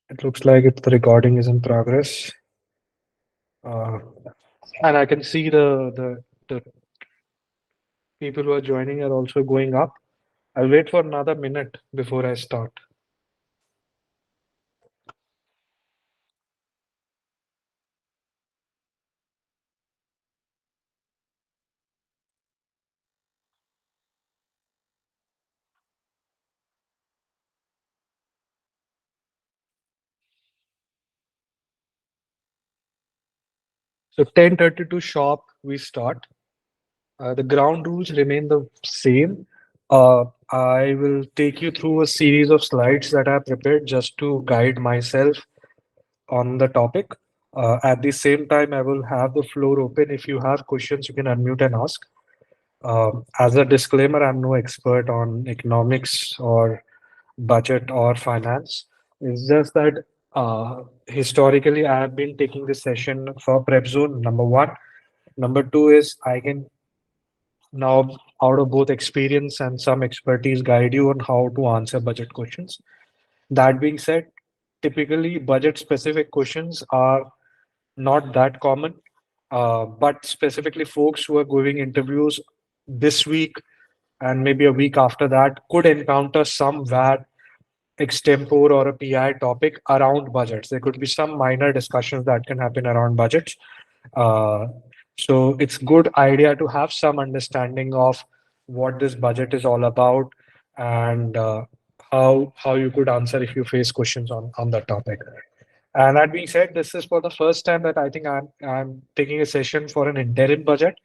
It looks like the recording is in progress. Uh, and I can see the people who are joining are also going up. I'll wait for another minute before I start. So 10:32 sharp, we start. The ground rules remain the same. I will take you through a series of slides that I prepared just to guide myself on the topic. At the same time, I will have the floor open. If you have questions, you can unmute and ask. As a disclaimer, I'm no expert on economics or budget or finance. It's just that historically, I have been taking this session for Prepzone, number one. Number two is I can now, out of both experience and some expertise, guide you on how to answer budget questions. That being said, typically budget specific questions are not that common, but specifically folks who are going interviews this week and maybe a week after that could encounter some VAT extempore or a PI topic around budgets. There could be some minor discussions that can happen around budgets. Uh, so it's good idea to have some understanding of what this budget is all about and how you could answer if you face questions on that topic. And that being said, this is for the first time that I think I'm taking a session for an interim budget,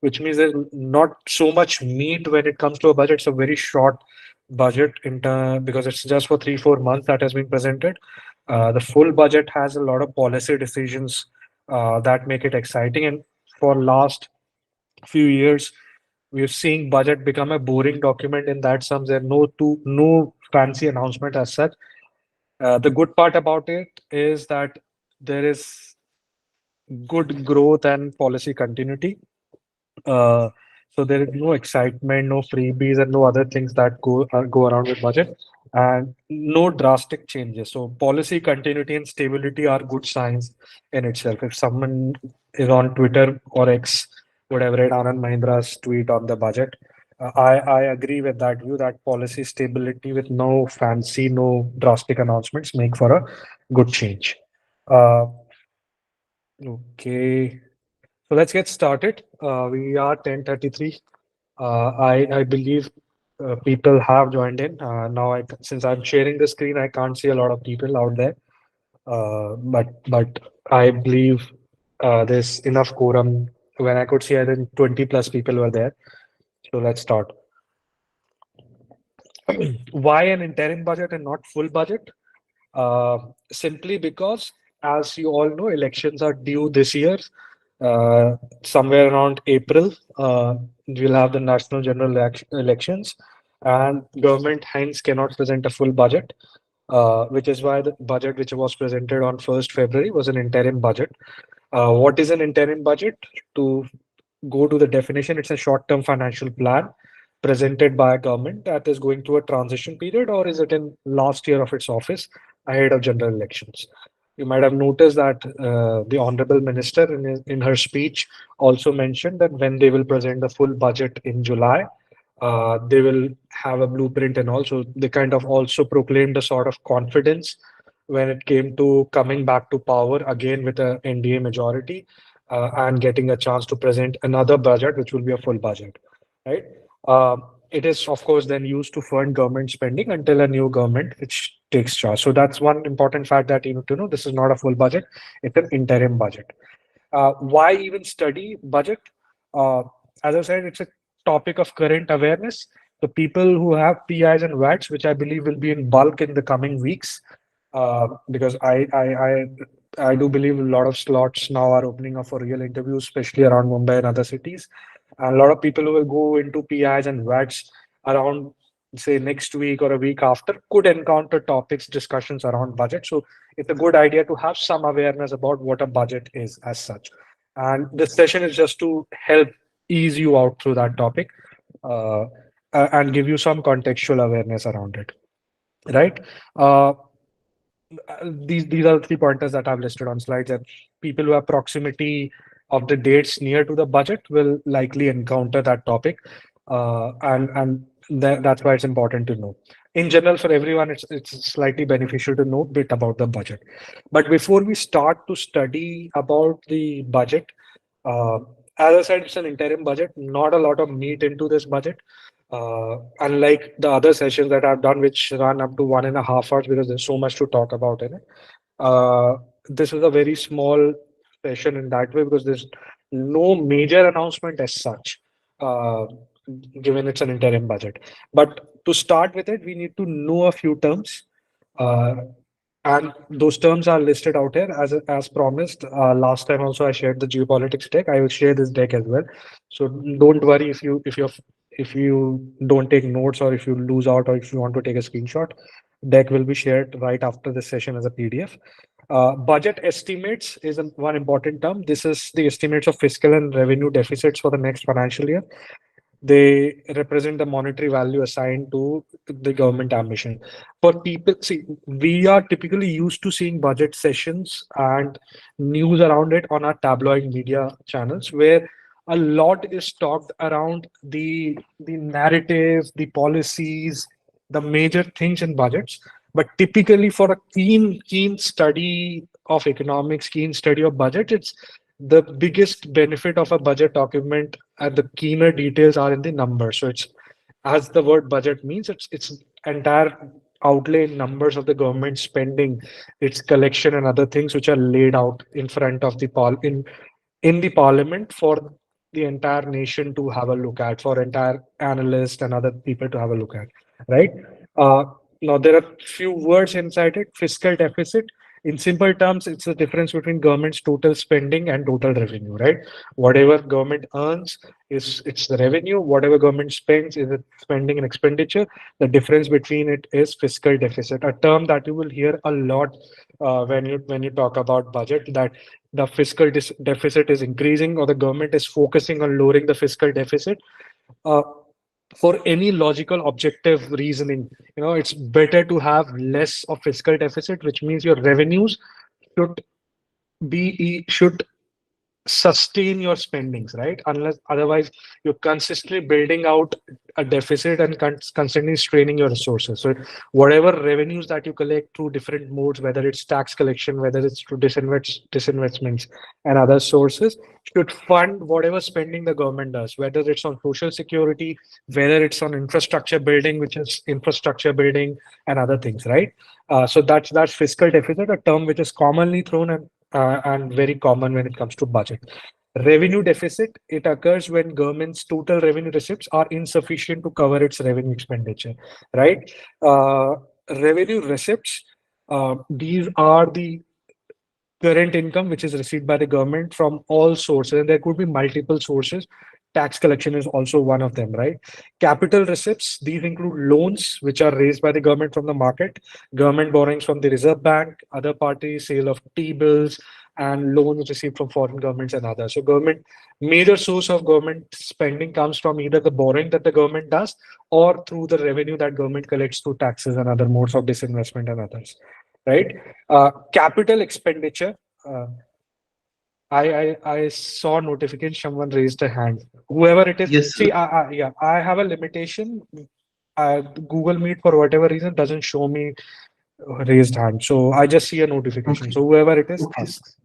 which means there's not so much meat when it comes to a budget. It's a very short budget because it's just for 3-4 months that has been presented. The full budget has a lot of policy decisions that make it exciting. And for last few years, we've seen budget become a boring document in that some there are no fancy announcement as such. The good part about it is that there is good growth and policy continuity. Uh, so there is no excitement, no freebies, and no other things that go around with budget, and no drastic changes. So policy continuity and stability are good signs in itself. If someone is on Twitter or X, would have read Anand Mahindra's tweet on the budget. I agree with that view that policy stability with no fancy, no drastic announcements make for a good change. Uh, okay. So let's get started. We are 10:33. I believe people have joined in. Now, since I'm sharing the screen, I can't see a lot of people out there. But I believe there's enough quorum. When I could see, I think 20 plus people were there. So let's start. Why an interim budget and not full budget? Uh, Simply because, as you all know, elections are due this year. Somewhere around April, we'll have the national general elections, and government hence cannot present a full budget, which is why the budget which was presented on 1st February was an interim budget. What is an interim budget? To go to the definition, it's a short-term financial plan presented by a government that is going through a transition period, or is it in last year of its office ahead of general elections. You might have noticed that the honorable minister in her speech also mentioned that when they will present the full budget in July, they will have a blueprint, and also they kind of also proclaimed a sort of confidence when it came to coming back to power again with a NDA majority, and getting a chance to present another budget, which will be a full budget, right? It is, of course, then used to fund government spending until a new government which takes charge. So that's one important fact that you need to know. This is not a full budget; it's an interim budget. Why even study budget? Uh, as I said, it's a topic of current awareness. The people who have PIs and VATs, which I believe will be in bulk in the coming weeks, because I do believe a lot of slots now are opening up for real interviews, especially around Mumbai and other cities. And a lot of people who will go into PIs and VATs around, say, next week or a week after could encounter topics, discussions around budget. So it's a good idea to have some awareness about what a budget is as such. And this session is just to help ease you out through that topic, uh, and give you some contextual awareness around it, right? Uh, these are the 3 pointers that I've listed on slides, and people who have proximity of the dates near to the budget will likely encounter that topic, and that's why it's important to know. In general, for everyone, it's slightly beneficial to know a bit about the budget. But before we start to study about the budget, uh, as I said, it's an interim budget, not a lot of meat into this budget. Unlike the other sessions that I've done, which run up to 1.5 hours because there's so much to talk about in it. Uh, this is a very small session in that way because there's no major announcement as such, uh, given it's an interim budget. But to start with it, we need to know a few terms. Uh, and those terms are listed out here as promised. Last time also I shared the geopolitics deck. I will share this deck as well. So don't worry if you don't take notes or if you lose out or if you want to take a screenshot. Deck will be shared right after the session as a PDF. Budget estimates is one important term. This is the estimates of fiscal and revenue deficits for the next financial year. They represent the monetary value assigned to the government ambition. For people, see, we are typically used to seeing budget sessions and news around it on our tabloid media channels, where a lot is talked around the narrative, the policies, the major things in budgets. But typically, for a keen study of economics, keen study of budget, it's the biggest benefit of a budget document and the keener details are in the numbers. So it's, as the word budget means, it's entire outlay numbers of the government spending, its collection and other things which are laid out in front of the in the parliament for the entire nation to have a look at, for entire analysts and other people to have a look at, right? Uh, Now there are few words inside it. Fiscal deficit. In simple terms, it's the difference between government's total spending and total revenue, right? Whatever government earns is it's the revenue. Whatever government spends is its spending and expenditure. The difference between it is fiscal deficit, a term that you will hear a lot when you talk about budget. That the fiscal deficit is increasing or the government is focusing on lowering the fiscal deficit. Uh, for any logical objective reasoning, it's better to have less of fiscal deficit, which means your revenues should should sustain your spendings, right? Unless otherwise you're consistently building out a deficit and constantly straining your resources. So whatever revenues that you collect through different modes, whether it's tax collection, whether it's through disinvestments and other sources, should fund whatever spending the government does, whether it's on social security, whether it's on infrastructure building, which is infrastructure building and other things, right? So that's fiscal deficit, a term which is commonly thrown and very common when it comes to budget. Revenue deficit, it occurs when government's total revenue receipts are insufficient to cover its revenue expenditure, right? Revenue receipts, these are the current income which is received by the government from all sources, and there could be multiple sources. Tax collection is also one of them, right? Capital receipts, these include loans which are raised by the government from the market, government borrowings from the reserve bank, other parties, sale of T-bills, and loans received from foreign governments and others. So government, major source of government spending comes from either the borrowing that the government does or through the revenue that government collects through taxes and other modes of disinvestment and others, right? Capital expenditure. Uh, I saw notification. Someone raised a hand. Whoever it is. Yes, sir. See, yeah, I have a limitation. Google Meet for whatever reason doesn't show me raised hand, so I just see a notification. Okay. So whoever it is, Okay. asks.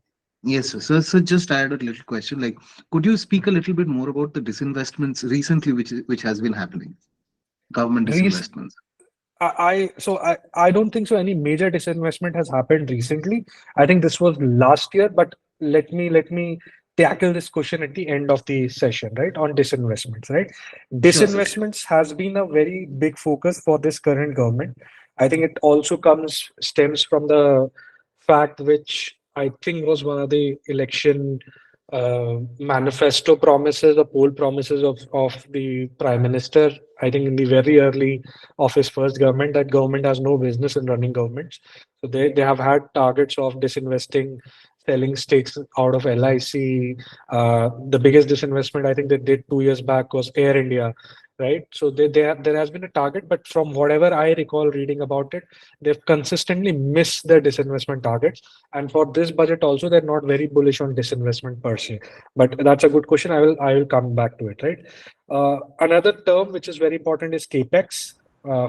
Yes, sir. So just add a little question. Like, could you speak a little bit more about the disinvestments recently, which has been happening? Government Rec- disinvestments. I don't think so. Any major disinvestment has happened recently. I think this was last year, but let me tackle this question at the end of the session, right? On disinvestments, right? Sure, sir. Disinvestments has been a very big focus for this current government. I think it also stems from the fact which I think was one of the election manifesto promises or poll promises of the prime minister. I think in the very early of his first government, that government has no business in running governments. So they have had targets of disinvesting, selling stakes out of LIC. The biggest disinvestment I think they did 2 years back was Air India. right? So there has been a target, but from whatever I recall reading about it, they've consistently missed their disinvestment targets. And for this budget also, they're not very bullish on disinvestment per se. But that's a good question. I will come back to it, right? Another term which is very important is capex.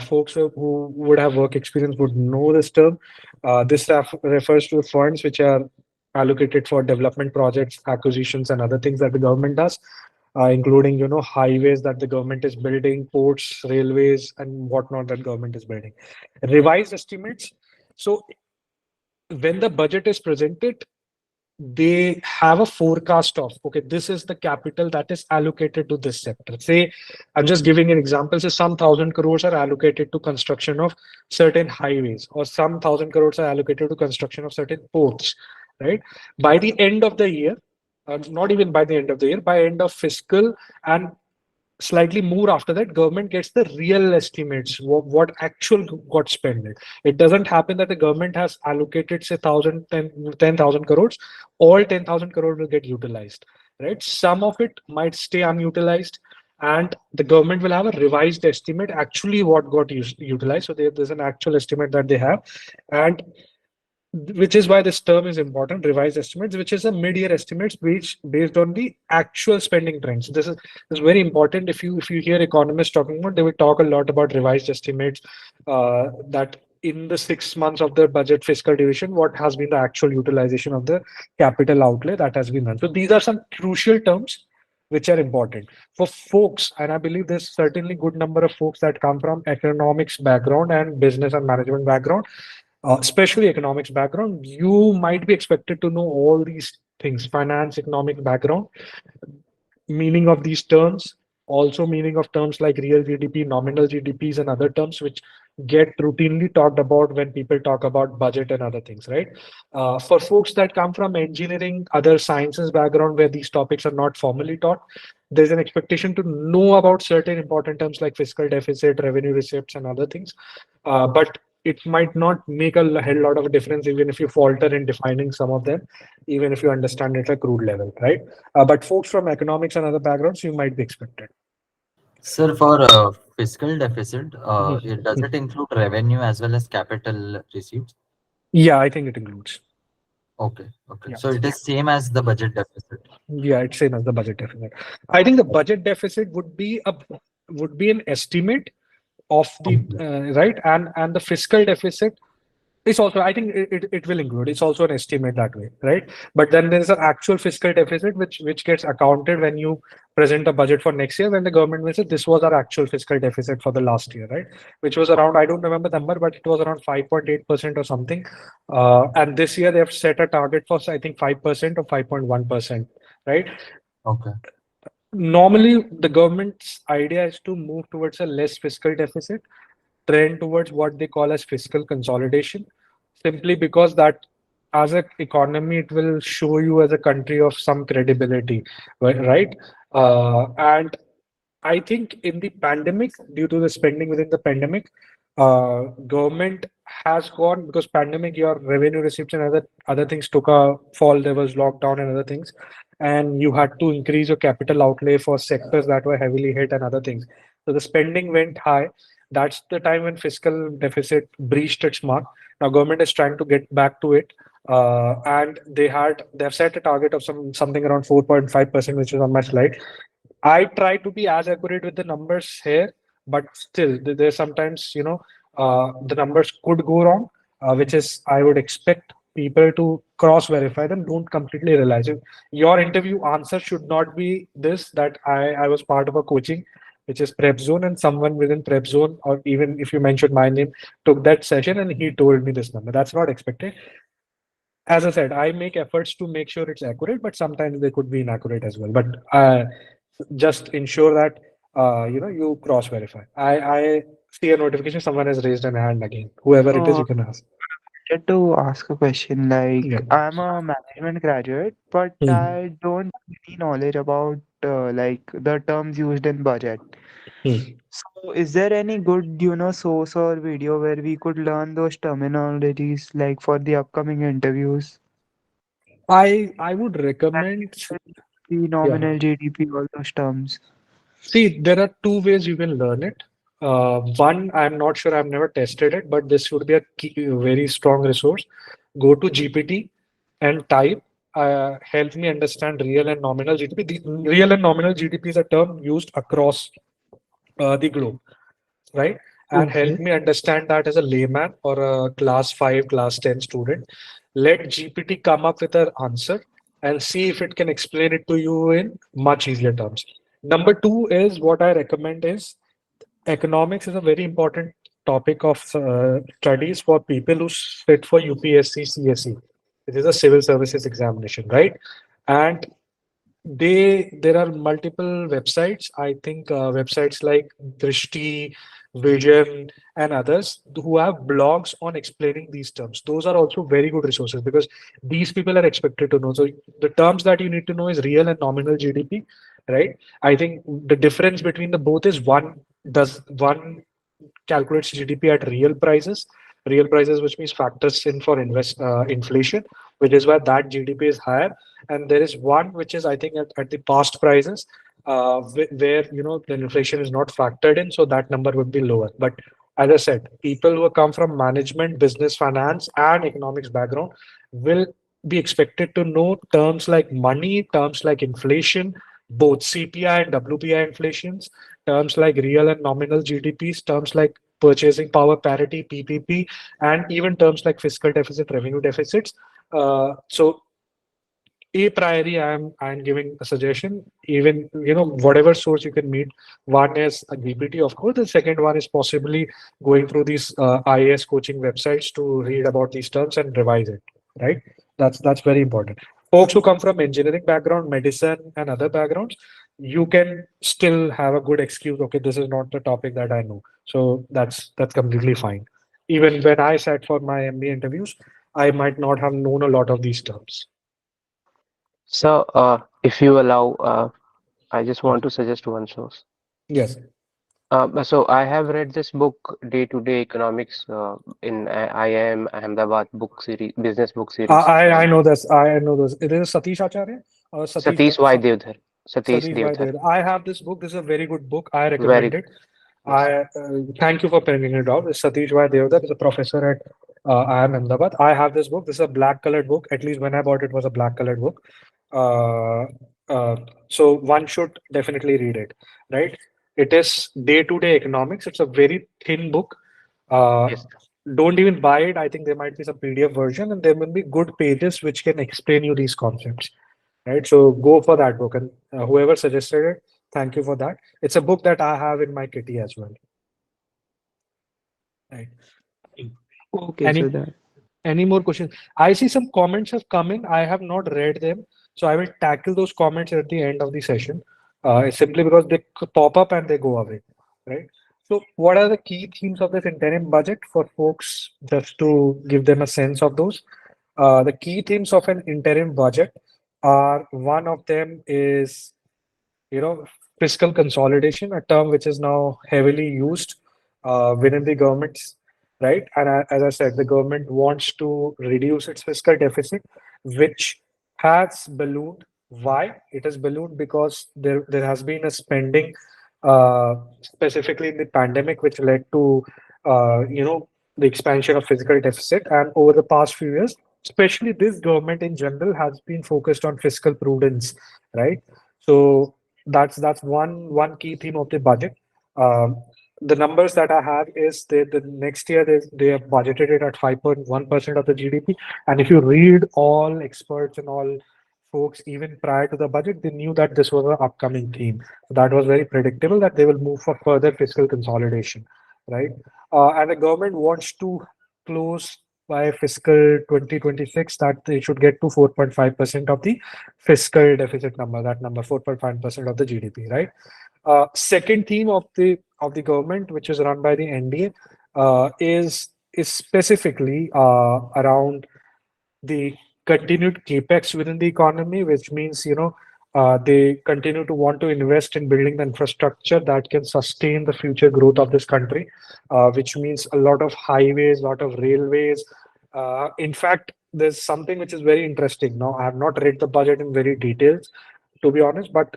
Folks who would have work experience would know this term. This refers to funds which are allocated for development projects, acquisitions, and other things that the government does, including highways that the government is building, ports, railways, and whatnot that government is building. Revised estimates. So when the budget is presented, they have a forecast of, okay, this is the capital that is allocated to this sector. Say, I'm just giving an example. So some 1,000 crores are allocated to construction of certain highways, or some 1,000 crores are allocated to construction of certain ports, right? By the end of the year, not even by the end of the year, by end of fiscal and slightly more after that, government gets the real estimates, what actual got spent. It doesn't happen that the government has allocated say 10,000 crores, all 10,000 crores will get utilized, right? Some of it might stay unutilized, and the government will have a revised estimate actually what got utilized. So there's an actual estimate that they have, and which is why this term is important, revised estimates, which is a mid-year estimates which based on the actual spending trends. This is very important. If you hear economists talking about, they will talk a lot about revised estimates, that in the 6 months of the budget fiscal division, what has been the actual utilization of the capital outlay that has been done. So these are some crucial terms which are important for folks, and I believe there's certainly good number of folks that come from economics background and business and management background, especially economics background. You might be expected to know all these things: finance, economic background, meaning of these terms, also meaning of terms like real GDP, nominal GDPs, and other terms which get routinely talked about when people talk about budget and other things, right? For folks that come from engineering, other sciences background where these topics are not formally taught, there's an expectation to know about certain important terms like fiscal deficit, revenue receipts, and other things. But it might not make a hell lot of difference even if you falter in defining some of them, even if you understand it at a crude level, right? But folks from economics and other backgrounds, you might be expected. Sir, for fiscal deficit, does Mhm. it include revenue as well as capital receipts? Yeah, I think it includes. Okay, okay. Yeah, So it is same as the budget deficit. yeah, it's same as the budget deficit. I think the budget deficit would be an estimate of the Okay. right, and the fiscal deficit. It's also, I think it will include. It's also an estimate that way, right? But then there's an actual fiscal deficit which gets accounted when you present a budget for next year. When the government will say this was our actual fiscal deficit for the last year, right? Which was around, I don't remember the number, but it was around 5.8% or something. And this year they have set a target for I think 5% or 5.1%, right? Okay. Normally, the government's idea is to move towards a less fiscal deficit, trend towards what they call as fiscal consolidation, simply because that as an economy it will show you as a country of some credibility, right? And I think in the pandemic, due to the spending within the pandemic, government has gone, because pandemic, your revenue receipts and other things took a fall. There was lockdown and other things, and you had to increase your capital outlay for sectors that were heavily hit and other things. So the spending went high. That's the time when fiscal deficit breached its mark. Now government is trying to get back to it, and they have set a target of something around 4.5%, which is on my slide. I try to be as accurate with the numbers here, but still, there's sometimes, the numbers could go wrong, which is, I would expect people to cross verify them. Don't completely realize it. Your interview answer should not be this, that I was part of a coaching, which is Prepzone, and someone within Prepzone, or even if you mentioned my name, took that session and he told me this number. That's not expected. As I said, I make efforts to make sure it's accurate, but sometimes they could be inaccurate as well. But just ensure that you cross verify. I see a notification. Someone has raised an hand again. Whoever it is, Uh, you can ask. wanted to ask a question. Like, Yeah. I'm a management graduate, but Mhm. I don't have any knowledge about like the terms used in budget. Mhm. So, is there any good, source or video where we could learn those terminologies, like for the upcoming interviews? I would Like recommend. the Yeah. nominal GDP, all those terms. See, there are two ways you can learn it. One, I'm not sure, I've never tested it, but this would be a very strong resource. Go to GPT and type, help me understand real and nominal GDP. The real and nominal GDP is a term used across the globe, right? And help Okay. me understand that as a layman or a class 5, class 10 student. Let GPT come up with an answer and see if it can explain it to you in much easier terms. Number two is what I recommend is economics is a very important topic of studies for people who sit for UPSC CSE. It is a civil services examination, right? And there are multiple websites. I think websites like Drishti, Vision, and others who have blogs on explaining these terms. Those are also very good resources because these people are expected to know. So the terms that you need to know is real and nominal GDP, right? I think the difference between the both is one calculates GDP at real prices, which means factors in for inflation, which is why that GDP is higher. And there is one which is, I think, at the past prices, where the inflation is not factored in, so that number would be lower. But as I said, people who come from management, business, finance, and economics background will be expected to know terms like money, terms like inflation, both CPI and WPI inflations, terms like real and nominal GDPs, terms like purchasing power parity, PPP, and even terms like fiscal deficit, revenue deficits. So a priori, I'm giving a suggestion. Even whatever source you can meet. One is a GPT, of course. The second one is possibly going through these IAS coaching websites to read about these terms and revise it. Right. That's very important. Folks who come from engineering background, medicine, and other backgrounds, you can still have a good excuse. Okay, this is not the topic that I know, so that's completely fine. Even when I sat for my MBA interviews, I might not have known a lot of these terms. So, if you allow, I just want to suggest one source. Yes. So I have read this book, Day to Day Economics, in IIM Ahmedabad book series, business book series. I know this. I know this. It is Satish Acharya or Satish Y. Devdhar. Satish Satish Devdhar. Vaidya. I have this book. This is a very good book. I Very recommend it. good. Yes. I thank you for bringing it out. It's Satish Vaidya is a professor at IIM Ahmedabad. I have this book. This is a black colored book. At least when I bought it, was a black colored book. Uh, uh, so one should definitely read it. Right? It is day to day economics. It's a very thin book. Uh, Yes. don't even buy it. I think there might be some PDF version, and there will be good pages which can explain you these concepts. Right? So go for that book, and whoever suggested it, thank you for that. It's a book that I have in my kitty as well. Right. Okay, Any Siddharth. any more questions? I see some comments have come in. I have not read them, so I will tackle those comments at the end of the session. Simply because they pop up and they go away. Right. So, what are the key themes of this interim budget for folks, just to give them a sense of those? The key themes of an interim budget are, one of them is you know fiscal consolidation, a term which is now heavily used within the governments, right? And as I said, the government wants to reduce its fiscal deficit, which has ballooned. Why it has ballooned? Because there has been a spending, specifically in the pandemic, which led to the expansion of fiscal deficit. And over the past few years, especially this government in general, has been focused on fiscal prudence, right? So that's one key theme of the budget. Um, the numbers that I have is the next year they have budgeted it at 5.1% of the GDP. And if you read all experts and all folks, even prior to the budget, they knew that this was an upcoming theme. So that was very predictable that they will move for further fiscal consolidation, right? And the government wants to close by fiscal 2026 that they should get to 4.5% of the fiscal deficit number, that number 4.5% of the GDP, right? Second theme of the government, which is run by the NDA, is specifically around the continued capex within the economy, which means they continue to want to invest in building the infrastructure that can sustain the future growth of this country, which means a lot of highways, a lot of railways. In fact, there's something which is very interesting. Now, I have not read the budget in very details, to be honest. But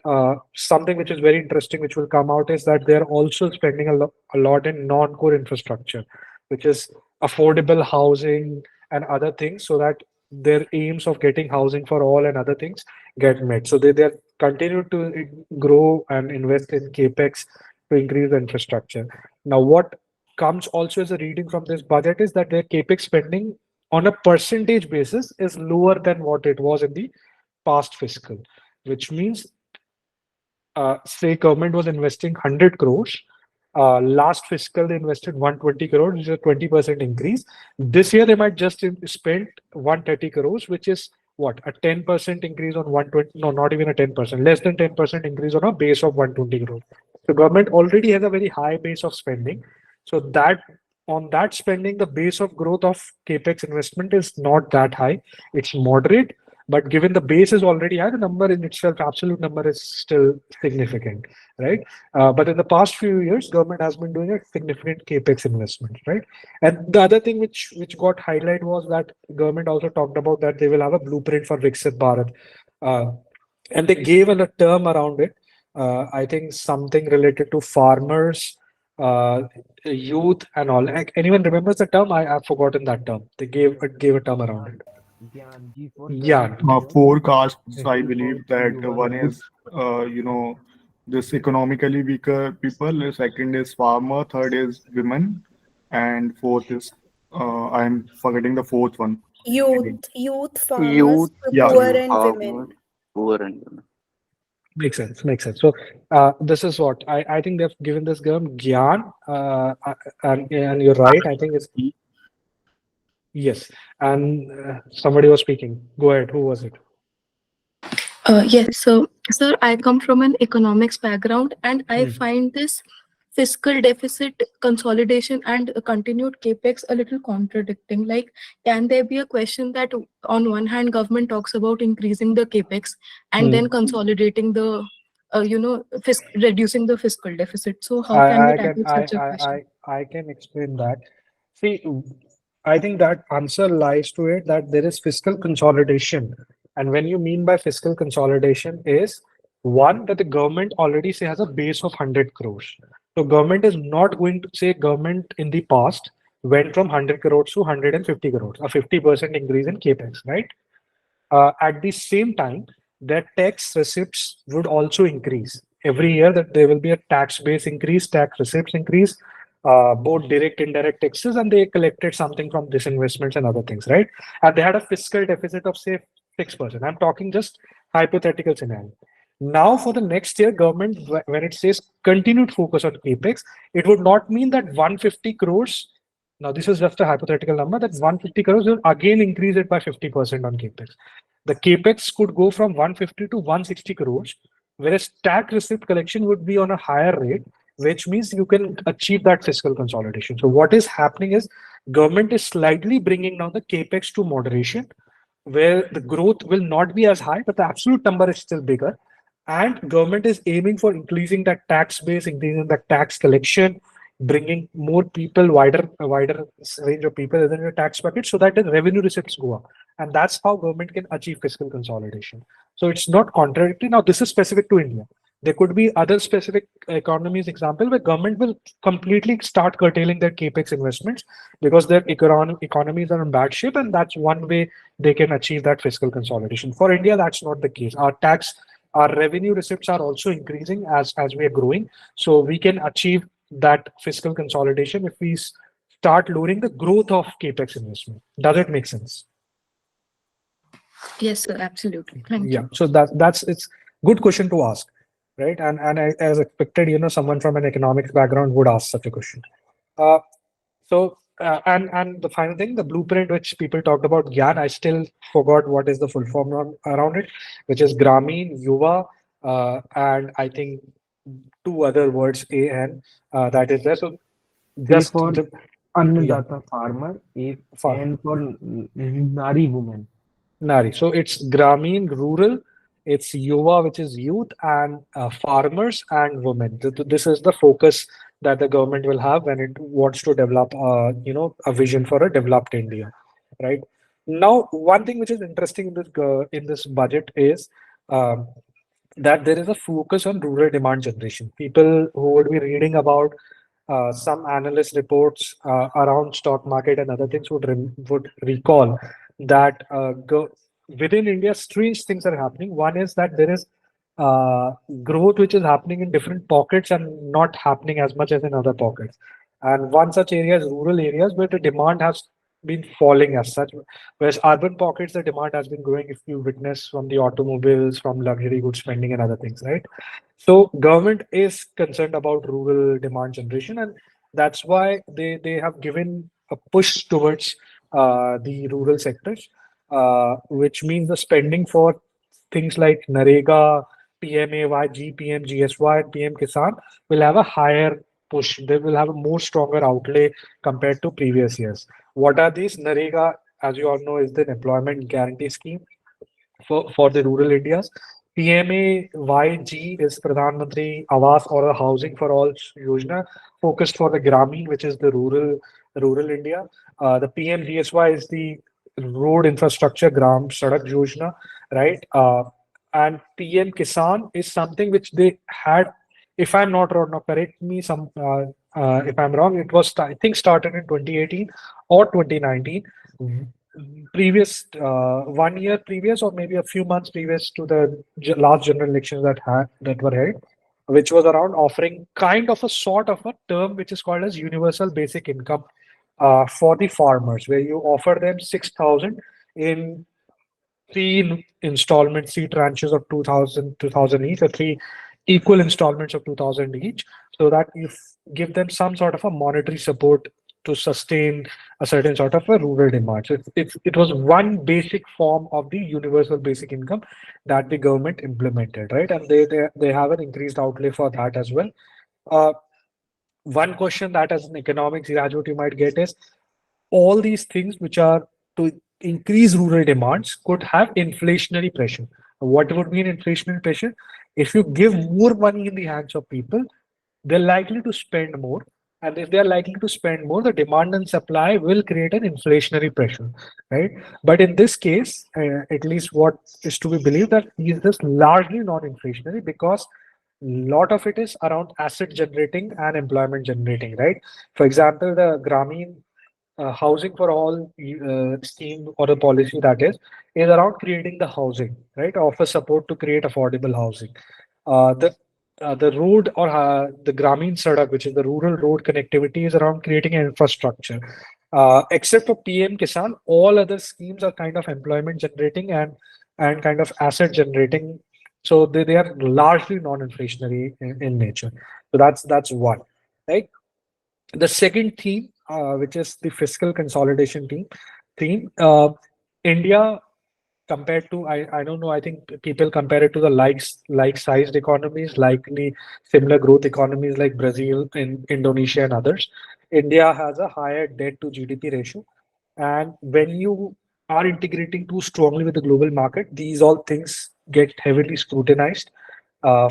something which is very interesting, which will come out, is that they're also spending a lot in non-core infrastructure, which is affordable housing and other things, so that their aims of getting housing for all and other things get met. So they continue to grow and invest in capex to increase the infrastructure. Now, what comes also as a reading from this budget is that their capex spending on a percentage basis is lower than what it was in the past fiscal, which means, say government was investing 100 crores. Last fiscal they invested 120 crores, which is a 20% increase. This year they might just spend 130 crores, which is what, a 10% increase on 120, no, not even a 10%, less than 10% increase on a base of 120 crores. The government already has a very high base of spending. So that, on that spending, the base of growth of capex investment is not that high. It's moderate, but given the base is already high, the number in itself, absolute number, is still significant, right? But in the past few years, government has been doing a significant capex investment, right? And the other thing which got highlighted was that government also talked about that they will have a blueprint for Viksit Bharat, and they gave a term around it. I think something related to farmers, youth, and all. Anyone remembers the term? I've forgotten that term. They gave a term around it. Yeah. Forecasts, Yeah. I believe that one is, this economically weaker people, the second is farmer, third is women, and fourth is, I'm forgetting the fourth one. Youth, farmers, Youth, Yeah. poor and farmer, women. poor and women. Makes sense. Makes sense. So this is what I think they've given this term Gyan, and you're right. I think it's yes. And somebody was speaking. Go ahead. Who was it? Yes, so sir, I come from an economics background and I find this fiscal deficit consolidation and continued capex a little contradicting. Like, can there be a question that on one hand, government talks about increasing the capex and then consolidating the, reducing the fiscal deficit? So how can we tackle such a question? I can explain that. See, I think that answer lies to it that there is fiscal consolidation. And when you mean by fiscal consolidation is one, that the government already say has a base of 100 crores. So government is not going to say, government in the past went from 100 crores to 150 crores, a 50% increase in capex, right? At the same time, their tax receipts would also increase every year. That there will be a tax base increase, tax receipts increase, both direct, indirect taxes, and they collected something from disinvestments and other things, right? And they had a fiscal deficit of say 6%. I'm talking just hypothetical scenario. Now for the next year, government, when it says continued focus on capex, it would not mean that 150 crores. Now this is just a hypothetical number, that 150 crores will again increase it by 50% on capex. The capex could go from 150 to 160 crores, whereas tax receipt collection would be on a higher rate, which means you can achieve that fiscal consolidation. So what is happening is government is slightly bringing down the capex to moderation, where the growth will not be as high, but the absolute number is still bigger. And government is aiming for increasing that tax base, increasing the tax collection, bringing more people, wider range of people within the tax bucket, so that the revenue receipts go up. And that's how government can achieve fiscal consolidation. So it's not contradictory. Now, this is specific to India. There could be other specific economies, example, where government will completely start curtailing their capex investments because their economies are in bad shape, and that's one way they can achieve that fiscal consolidation. For India, that's not the case. Our revenue receipts are also increasing as we are growing, so we can achieve that fiscal consolidation if we start lowering the growth of capex investment. Does it make sense? Yes, sir, absolutely. Thank Yeah. you. So that's it's good question to ask, right? And as expected, someone from an economics background would ask such a question. And the final thing, the blueprint which people talked about, Gyan, I still forgot what is the full form around it, which is Gramin, Yuva, and I think two other words, AN, that is there. So just for the, Annadata farmer, A and for Nari woman. Nari. So it's Gramin, rural, it's Yuva, which is youth, and farmers and women. This is the focus that the government will have when it wants to develop, a vision for a developed India, right? Now, one thing which is interesting in this budget is that there is a focus on rural demand generation. People who would be reading about some analyst reports around stock market and other things would recall that within India, strange things are happening. One is that there is uh, growth which is happening in different pockets and not happening as much as in other pockets. And one such area is rural areas where the demand has been falling as such. Whereas urban pockets, the demand has been growing, if you witness from the automobiles, from luxury goods spending and other things, right? So government is concerned about rural demand generation, and that's why they have given a push towards the rural sectors, which means the spending for things like Narega, PMAY, GPM, GSY, and PM Kisan will have a higher push. They will have a more stronger outlay compared to previous years. What are these? Narega, as you all know, is the employment guarantee scheme for the rural Indias. PMAYG is Pradhan Mantri Awas or a Housing for All Yojana, focused for the Gramin, which is the rural India. The PMGSY is the Road Infrastructure Gram Sadak Yojana, right? And PM Kisan is something which they had, if I'm not wrong, now correct me if I'm wrong, it was I think started in 2018 or 2019, previous 1 year previous or maybe a few months previous to the last general elections that were held, which was around offering kind of a sort of a term which is called as universal basic income for the farmers, where you offer them 6,000 in three installments, three tranches of 2,000 each, or three equal installments of 2,000 each, so that you give them some sort of a monetary support to sustain a certain sort of a rural demand. So it was one basic form of the universal basic income that the government implemented, right? And they have an increased outlay for that as well. Uh, One question that as an economics graduate you might get is, all these things which are to increase rural demands could have inflationary pressure. What would mean inflationary pressure? If you give more money in the hands of people, they're likely to spend more. And if they're likely to spend more, the demand and supply will create an inflationary pressure, right? But in this case, at least what is to be believed, that is this largely non-inflationary, because lot of it is around asset generating and employment generating, right? For example, the Grameen housing for all scheme or a policy that is around creating the housing, right? Offer support to create affordable housing. The road or the Grameen Sadak, which is the rural road connectivity, is around creating an infrastructure. Except for PM Kisan, all other schemes are kind of employment generating and kind of asset generating. So they are largely non-inflationary in nature. So that's one, right? The second theme, which is the fiscal consolidation theme, India compared to, I don't know, I think people compare it to the like sized economies, likely similar growth economies like Brazil, Indonesia, and others. India has a higher debt to GDP ratio, and when you are integrating too strongly with the global market, these all things get heavily scrutinized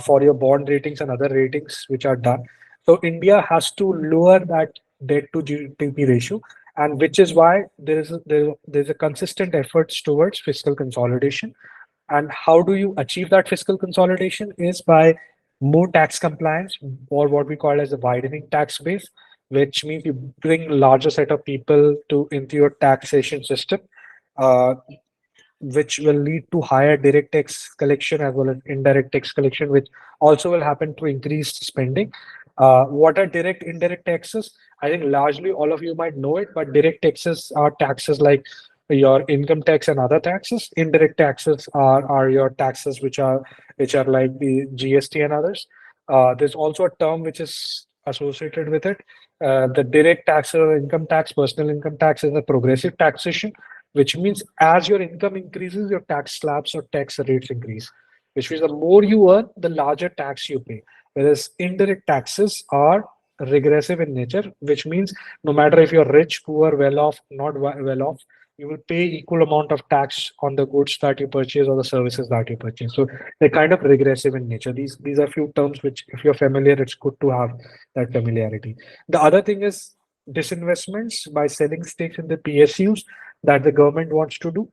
for your bond ratings and other ratings which are done. So India has to lower that debt to GDP ratio, and which is why there's a consistent efforts towards fiscal consolidation. And how do you achieve that fiscal consolidation is by more tax compliance, or what we call as a widening tax base, which means you bring larger set of people to into your taxation system, uh, which will lead to higher direct tax collection as well as indirect tax collection, which also will happen to increased spending. What are direct indirect taxes? I think largely all of you might know it, but direct taxes are taxes like your income tax and other taxes. Indirect taxes are your taxes which are like the GST and others. There's also a term which is associated with it. The direct tax or income tax, personal income tax, is a progressive taxation, which means as your income increases, your tax slabs or tax rates increase, which means the more you earn, the larger tax you pay. Whereas indirect taxes are regressive in nature, which means no matter if you're rich, poor, well off, not well off, you will pay equal amount of tax on the goods that you purchase or the services that you purchase. So they're kind of regressive in nature. These are few terms which, if you're familiar, it's good to have that familiarity. The other thing is disinvestments by selling stakes in the PSUs that the government wants to do.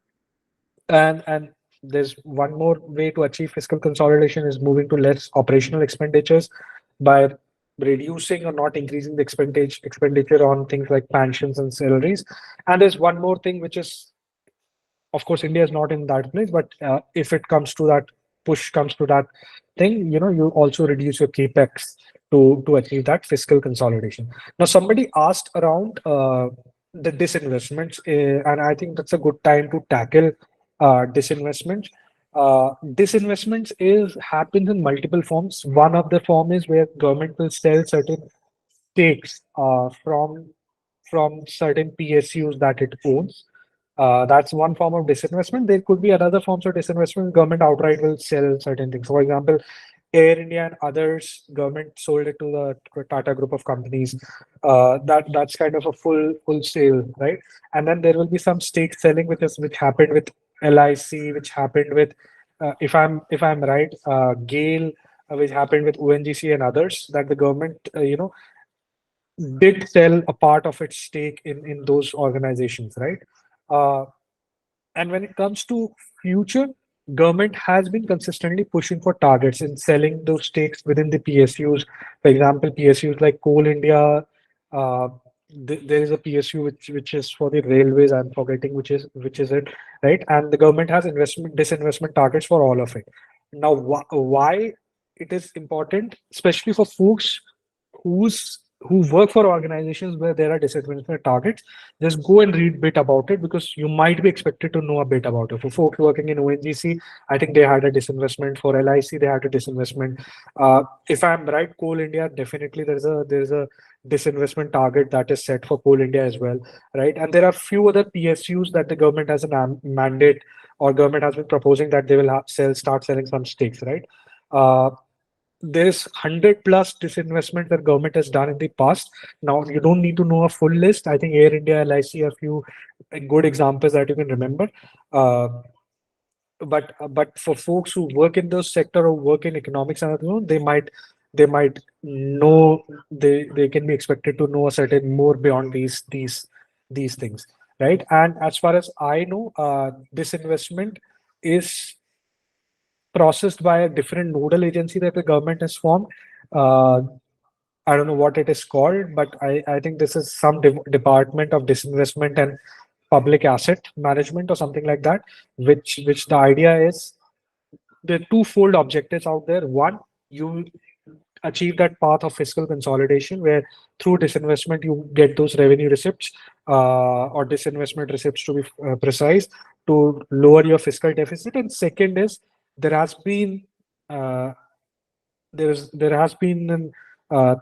And there's one more way to achieve fiscal consolidation is moving to less operational expenditures by reducing or not increasing the expenditure on things like pensions and salaries. And there's one more thing which is, of course, India is not in that place, but if it comes to that push comes to that thing, you also reduce your capex to achieve that fiscal consolidation. Now, somebody asked around the disinvestments, and I think that's a good time to tackle disinvestments. Disinvestments is happens in multiple forms. One of the form is where government will sell certain stakes from certain PSUs that it owns. That's one form of disinvestment. There could be other forms of disinvestment. Government outright will sell certain things. For example, Air India and others, government sold it to the Tata group of companies. That's kind of a full sale, right? And then there will be some stake selling, which happened with LIC, which happened with, if I'm right, GAIL, which happened with ONGC and others. That the government, did sell a part of its stake in those organizations, right? Uh, and when it comes to future, government has been consistently pushing for targets in selling those stakes within the PSUs. For example, PSUs like Coal India. Uh, there is a PSU which is for the railways. I'm forgetting which is it, right? And the government has disinvestment targets for all of it. Now, why it is important, especially for folks who work for organizations where there are disinvestment targets, just go and read bit about it, because you might be expected to know a bit about it. For folks working in ONGC, I think they had a disinvestment. For LIC, they had a disinvestment. If I'm right, Coal India, definitely there's a disinvestment target that is set for Coal India as well, right? And there are few other PSUs that the government has a mandate, or government has been proposing that they will start selling some stakes, right? There's 100 plus disinvestment that government has done in the past. Now, you don't need to know a full list. I think Air India, LIC are a few good examples that you can remember. But for folks who work in those sector or work in economics and other, they might know, they can be expected to know a certain more beyond these things, right? And as far as I know, disinvestment is processed by a different nodal agency that the government has formed. Uh, I don't know what it is called, but I think this is some department of disinvestment and public asset management or something like that, which the idea is there are twofold objectives out there. One, you achieve that path of fiscal consolidation where through disinvestment you get those revenue receipts, or disinvestment receipts to be precise, to lower your fiscal deficit. And second is there has been uh, there has been an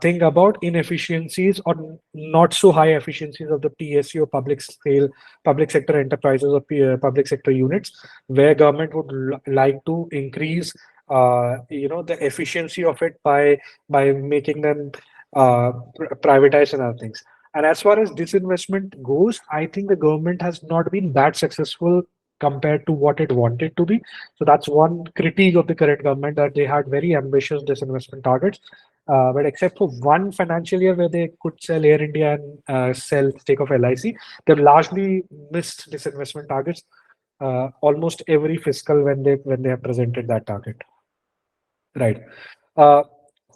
thing about inefficiencies or not so high efficiencies of the PSU or public sector enterprises or public sector units, where government would like to increase the efficiency of it by making them privatize and other things. And as far as disinvestment goes, I think the government has not been that successful compared to what it wanted to be. So that's one critique of the current government, that they had very ambitious disinvestment targets. But except for one financial year where they could sell Air India and sell stake of LIC, they've largely missed disinvestment targets almost every fiscal when they have presented that target. Right. Uh,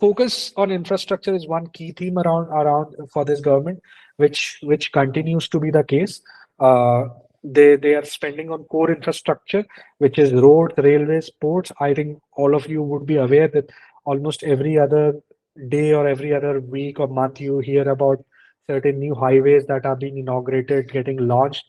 Focus on infrastructure is one key theme around for this government, which continues to be the case. They are spending on core infrastructure, which is roads, railways, ports. I think all of you would be aware that almost every other day or every other week or month you hear about certain new highways that are being inaugurated, getting launched.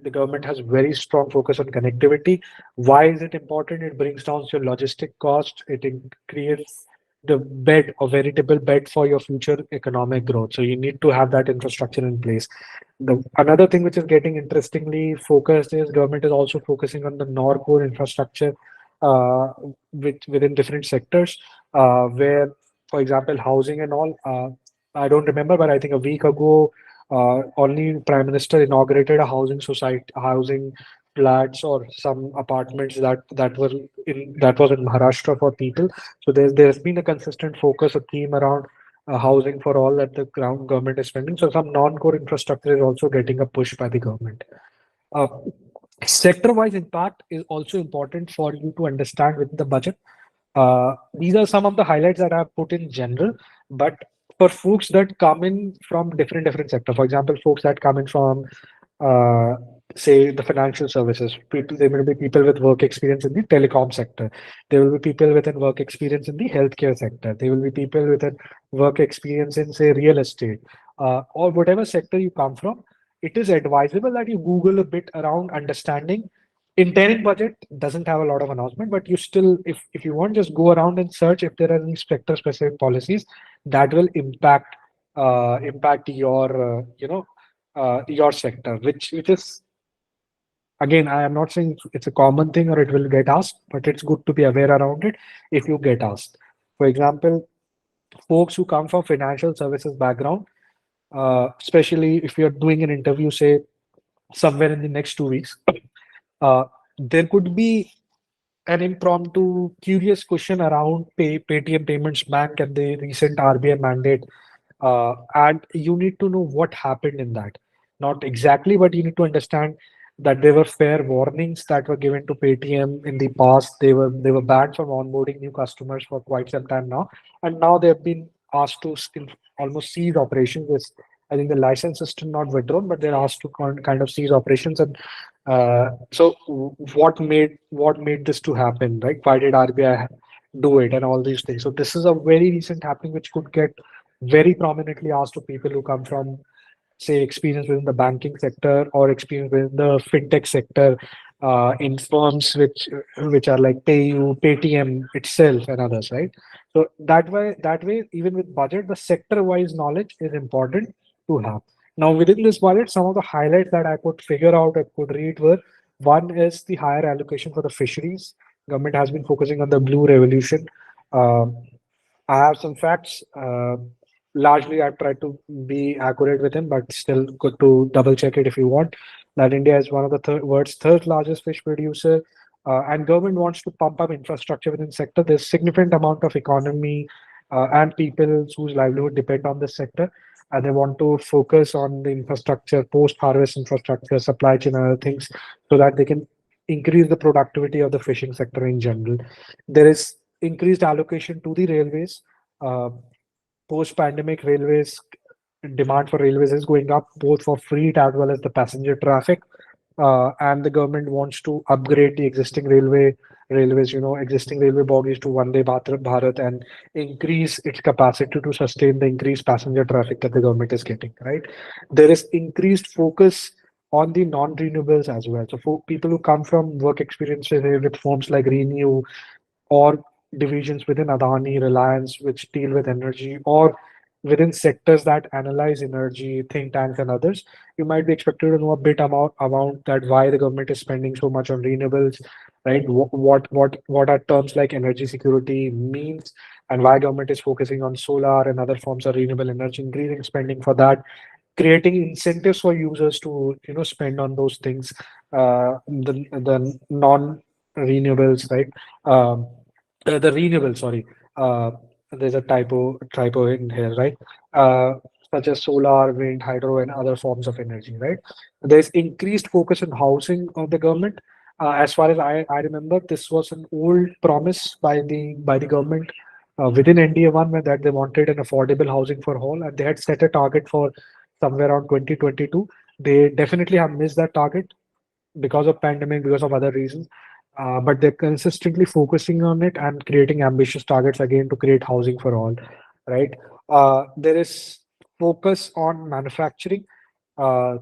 The government has very strong focus on connectivity. Why is it important? It brings down your logistic cost. It creates the bed, a veritable bed for your future economic growth. So you need to have that infrastructure in place. Another thing which is getting interestingly focused is government is also focusing on the non-core infrastructure within different sectors, where, for example, housing and all. I don't remember, but I think a week ago, only Prime Minister inaugurated a housing society, housing flats or some apartments that was in Maharashtra for people. So there's been a consistent focus, a theme around housing for all that the government is spending. So some non-core infrastructure is also getting a push by the government. Uh, Sector-wise impact is also important for you to understand within the budget. These are some of the highlights that I've put in general, but for folks that come in from different sector, for example, folks that come in from uh, say the financial services, people, there will be people with work experience in the telecom sector. There will be people with work experience in the healthcare sector. There will be people with work experience in say real estate, or whatever sector you come from. It is advisable that you Google a bit around understanding. Interim budget doesn't have a lot of announcement, but you still, if you want, just go around and search if there are any sector specific policies that will impact your your sector, which is, again, I am not saying it's a common thing or it will get asked, but it's good to be aware around it if you get asked. For example, folks who come from financial services background, especially if you're doing an interview, say somewhere in the next 2 weeks, uh, there could be an impromptu curious question around Paytm Payments Bank and the recent RBI mandate. And you need to know what happened in that. Not exactly, but you need to understand that there were fair warnings that were given to Paytm in the past. They were banned from onboarding new customers for quite some time now, and now they have been asked to still almost cease operations. I think the license is still not withdrawn, but they're asked to kind of cease operations. And what made this to happen, right? Why did RBI do it and all these things? So this is a very recent happening which could get very prominently asked to people who come from, say, experience within the banking sector or experience within the fintech sector, in firms which are like PayU, Paytm itself, and others, right? So that way, even with budget, the sector-wise knowledge is important to have. Now, within this budget, some of the highlights that I could figure out, I could read were: one is the higher allocation for the fisheries. Government has been focusing on the blue revolution. Um, I have some facts. Largely, I've tried to be accurate with him, but still good to double check it if you want. That India is one of the world's third largest fish producer, and government wants to pump up infrastructure within sector. There's significant amount of economy and people whose livelihood depend on this sector, and they want to focus on the infrastructure, post-harvest infrastructure, supply chain, and other things, so that they can increase the productivity of the fishing sector in general. There is increased allocation to the railways. Uh, Post-pandemic, railways demand for railways is going up both for freight as well as the passenger traffic. And the government wants to upgrade the existing railways, existing railway bogies to Vande Bharat and increase its capacity to sustain the increased passenger traffic that the government is getting, right? There is increased focus on the non-renewables as well. So for people who come from work experiences with firms like Renew, or divisions within Adani, Reliance, which deal with energy, or within sectors that analyze energy, think tanks, and others, you might be expected to know a bit about that, why the government is spending so much on renewables, right? What are terms like energy security means, and why government is focusing on solar and other forms of renewable energy, increasing spending for that, creating incentives for users to spend on those things, the non renewables, right? The renewable, sorry. Uh, there's a typo in here, right? Uh, Such as solar, wind, hydro, and other forms of energy, right? There's increased focus on housing of the government. As far as I remember, this was an old promise by the government within NDA one, where that they wanted an affordable housing for all, and they had set a target for somewhere around 2022. They definitely have missed that target because of pandemic, because of other reasons. But they're consistently focusing on it and creating ambitious targets again to create housing for all, right? There is focus on manufacturing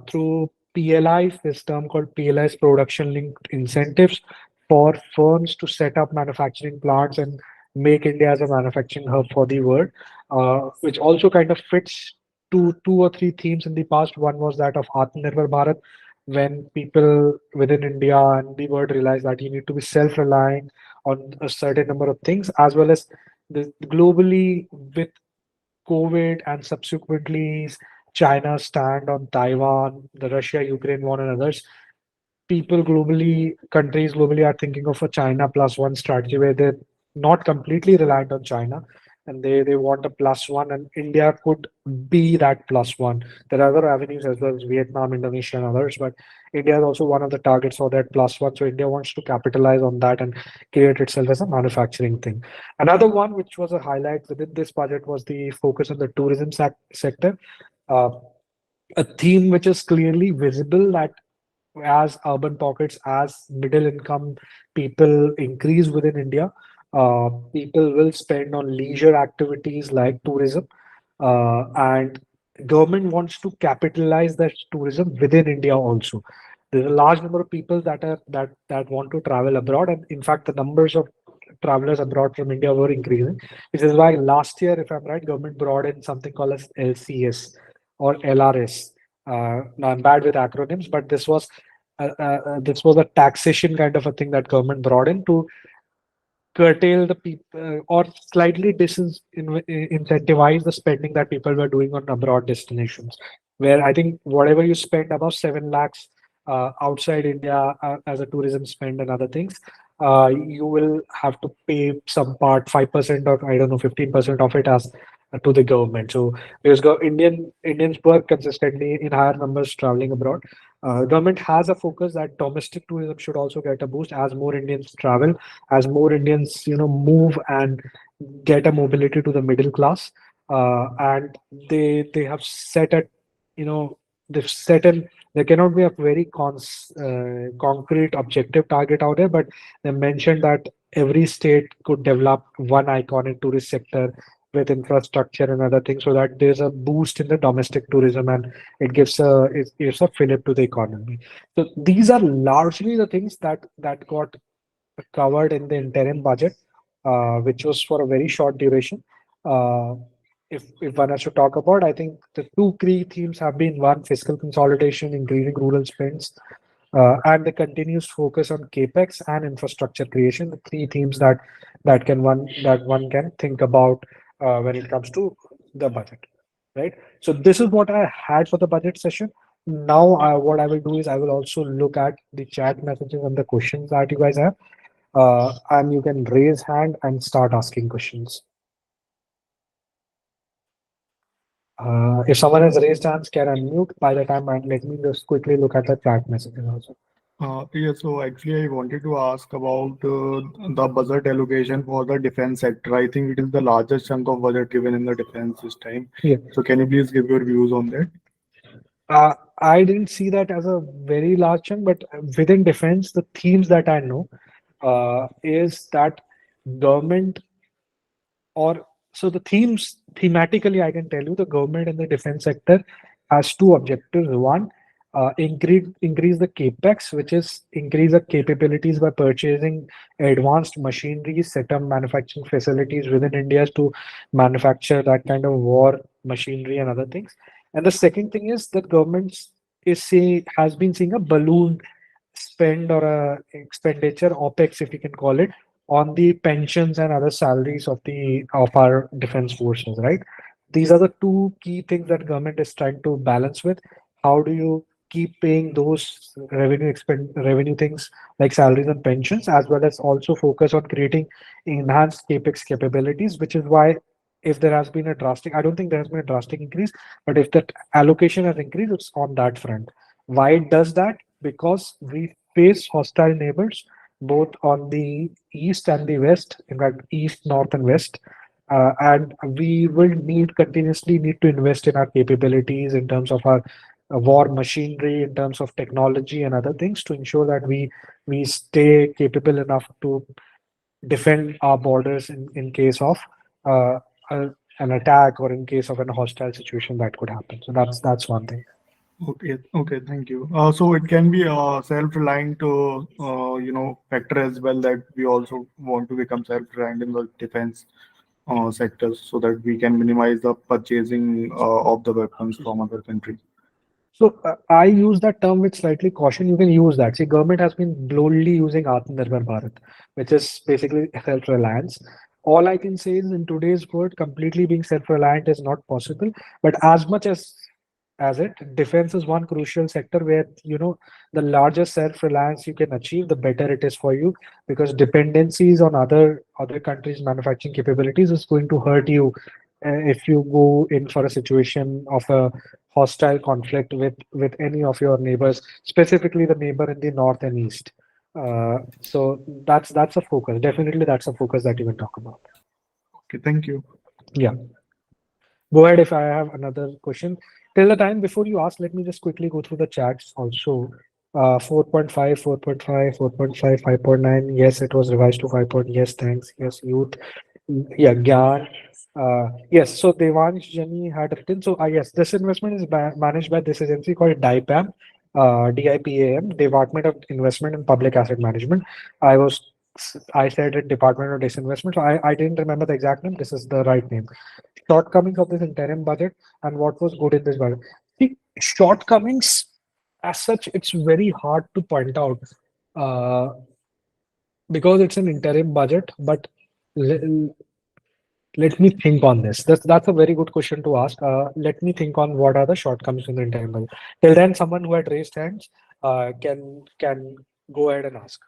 through PLIs, this term called PLIs, production linked incentives, for firms to set up manufacturing plants and make India as a manufacturing hub for the world, which also kind of fits to two or three themes in the past. One was that of Atmanirbhar Bharat, when people within India and the world realize that you need to be self-reliant on a certain number of things, as well as globally with COVID and subsequently China's stand on Taiwan, the Russia-Ukraine war, and others. People globally, countries globally are thinking of a China plus one strategy, where they're not completely reliant on China, and they want a plus one, and India could be that plus one. There are other avenues as well as Vietnam, Indonesia, and others, but India is also one of the targets for that +1. So India wants to capitalize on that and create itself as a manufacturing thing. Another one which was a highlight within this budget was the focus on the tourism sector. Uh, a theme which is clearly visible that as urban pockets, as middle income people increase within India, people will spend on leisure activities like tourism, and government wants to capitalize that tourism within India also. There's a large number of people that want to travel abroad, and in fact, the numbers of travelers abroad from India were increasing, which is why last year, if I'm right, government brought in something called as LCS or LRS. Now I'm bad with acronyms, but this was a taxation kind of a thing that government brought in to curtail the people or slightly incentivize the spending that people were doing on abroad destinations. Where I think whatever you spend above 7 lakhs outside India as a tourism spend and other things, you will have to pay some part, 5% or I don't know, 15% of it as to the government. So because Indians were consistently in higher numbers traveling abroad. Government has a focus that domestic tourism should also get a boost as more Indians travel, as more Indians, move and get a mobility to the middle class. And they have set a, they've set an, there cannot be a very concrete objective target out there, but they mentioned that every state could develop one iconic tourist sector with infrastructure and other things so that there's a boost in the domestic tourism and it gives a fillip to the economy. So these are largely the things that got covered in the interim budget, which was for a very short duration. If one has to talk about, I think the two key themes have been one, fiscal consolidation, increasing rural spends, and the continuous focus on capex and infrastructure creation. The three themes that one can think about when it comes to the budget, right? So this is what I had for the budget session. Now, what I will do is I will also look at the chat messages and the questions that you guys have, and you can raise hand and start asking questions. If someone has raised hands, can unmute. By the time, let me just quickly look at the chat messages also. Yeah, so actually, I wanted to ask about the budget allocation for the defense sector. I think it is the largest chunk of budget given in the defense this time. Yeah. So can you please give your views on that? I didn't see that as a very large chunk, but within defense, the themes that I know is that government or so the themes thematically, I can tell you the government and the defense sector has two objectives. One, increase the capex, which is increase the capabilities by purchasing advanced machinery, set up manufacturing facilities within India to manufacture that kind of war machinery and other things. And the second thing is that government has been seeing a balloon spend or a expenditure, OPEX, if you can call it, on the pensions and other salaries of our defense forces, right? These are the two key things that government is trying to balance with. How do you keep paying those revenue things like salaries and pensions, as well as also focus on creating enhanced capex capabilities, which is why if there has been a drastic, I don't think there has been a drastic increase, but if that allocation has increased, it's on that front. Why it does that? Because we face hostile neighbors both on the east and the west, in fact, east, north, and west. And we will continuously need to invest in our capabilities in terms of our war machinery, in terms of technology and other things to ensure that we stay capable enough to defend our borders in case of an attack or in case of a hostile situation that could happen. So that's one thing. Okay, thank you. So it can be self-reliant factor as well, that we also want to become self-reliant in the defense sectors so that we can minimize the purchasing of the weapons from other countries. So I use that term with slightly caution. You can use that. See, government has been blindly using Atmanirbhar Bharat, which is basically self-reliance. All I can say is in today's world, completely being self-reliant is not possible. But as much as defense is one crucial sector where the larger self-reliance you can achieve, the better it is for you, because dependencies on other countries' manufacturing capabilities is going to hurt you if you go in for a situation of a hostile conflict with any of your neighbors, specifically the neighbor in the north and east. So that's a focus. Definitely, that's a focus that you can talk about. Okay, thank you. Yeah. Go ahead if I have another question. Till the time before you ask, let me just quickly go through the chats also. 4.5, 4.5, 4.5, 5.9. Yes, it was revised to 5. Yes, thanks. Yes, youth. Yeah, Gyan. Yes, so Devansh Jani had written. So, yes, this investment is managed by this agency called DIPAM, DIPAM, Department of Investment and Public Asset Management. I said it Department of Disinvestment. So I didn't remember the exact name. This is the right name. Shortcomings of this interim budget and what was good in this budget. The shortcomings, as such, it's very hard to point out uh, because it's an interim budget. But le- let me think on this. That's a very good question to ask. Let me think on what are the shortcomings in the interim budget. Till then, someone who had raised hands can go ahead and ask.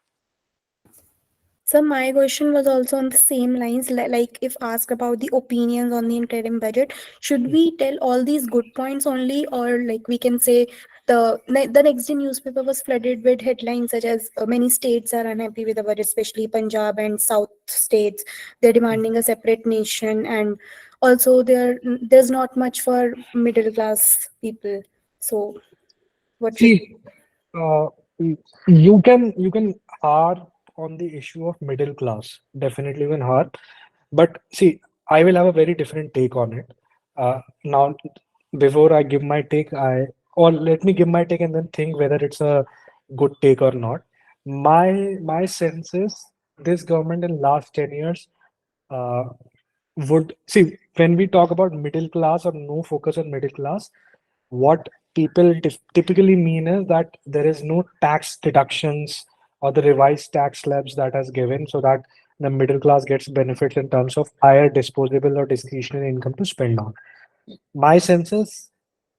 So my question was also on the same lines, like if asked about the opinions on the interim budget, should we tell all these good points only, or like we can say the next day newspaper was flooded with headlines such as many states are unhappy with the budget, especially Punjab and South states. They're demanding a separate nation, and also there's not much for middle class people. So what should See, uh, you can harp on the issue of middle class. Definitely you can harp. But see, I will have a very different take on it. Now, before I give my take, or let me give my take and then think whether it's a good take or not. My sense is this government in last 10 years uh, would see when we talk about middle class or no focus on middle class, what people typically mean is that there is no tax deductions or the revised tax slabs that has given so that the middle class gets benefits in terms of higher disposable or discretionary income to spend on. My sense is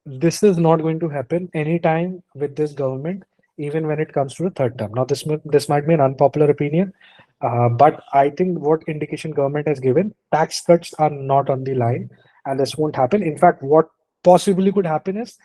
this is not going to happen anytime with this government, even when it comes to the third term. Now, this might be an unpopular opinion, but I think what indication government has given, tax cuts are not on the line, and this won't happen. In fact, what possibly could happen is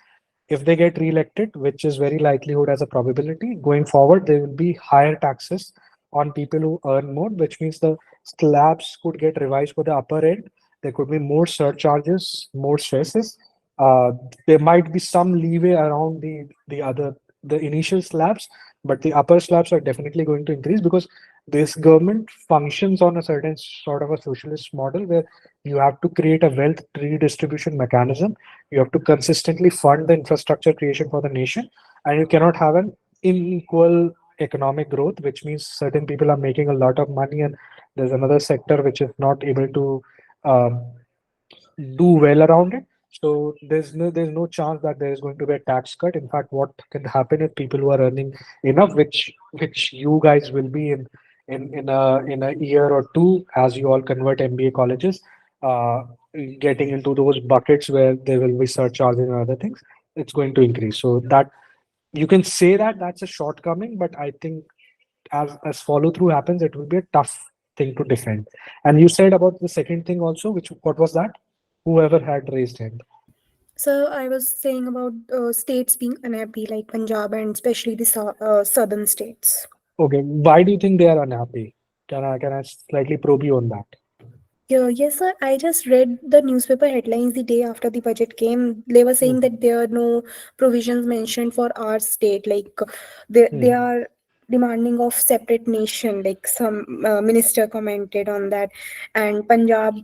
if they get re-elected, which is very likelihood as a probability, going forward, there will be higher taxes on people who earn more, which means the slabs could get revised for the upper end. There could be more surcharges, more stresses. Uh, there might be some leeway around the initial slabs, but the upper slabs are definitely going to increase because this government functions on a certain sort of a socialist model where you have to create a wealth redistribution mechanism. You have to consistently fund the infrastructure creation for the nation, and you cannot have an unequal economic growth, which means certain people are making a lot of money and there's another sector which is not able to um, do well around it. So there's no chance that there is going to be a tax cut. In fact, what can happen is people who are earning enough, which you guys will be in a year or two as you all convert MBA colleges, uh, getting into those buckets where there will be surcharging and other things. It's going to increase. So that you can say that that's a shortcoming, but I think as follow through happens, it will be a tough thing to defend. And you said about the second thing also, which what was that? Whoever had raised hand. So I was saying about states being unhappy, like Punjab and especially the southern states. Okay, why do you think they are unhappy? Can I slightly probe you on that? Yeah, yes, sir. I just read the newspaper headlines the day after the budget came. They were saying that there are no provisions mentioned for our state. Like they are demanding of separate nation. Like some minister commented on that, and Punjab,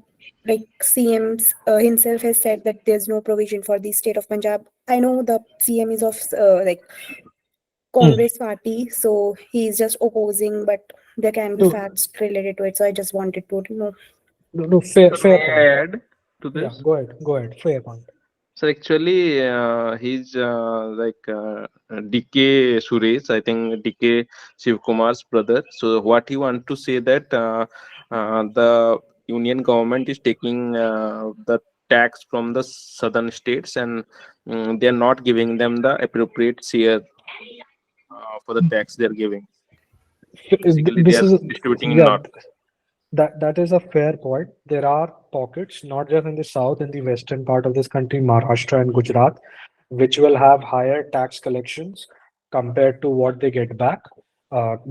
like CM himself has said that there's no provision for the state of Punjab. I know the CM is of like Congress party, so he's just opposing, but there can be No, facts related to it. So I just wanted to know. no, fair May point. I add to Yeah, this? go ahead. Fair point. So actually, he's DK Suresh, I think DK Shivkumar's brother. So what he want to say that the union government is taking the tax from the southern states and they are not giving them the appropriate share for the tax they are giving. So, Basically, they this are is distributing in yeah. north. That is a fair point. There are pockets, not just in the south, in the western part of this country, Maharashtra and Gujarat, which will have higher tax collections compared to what they get back,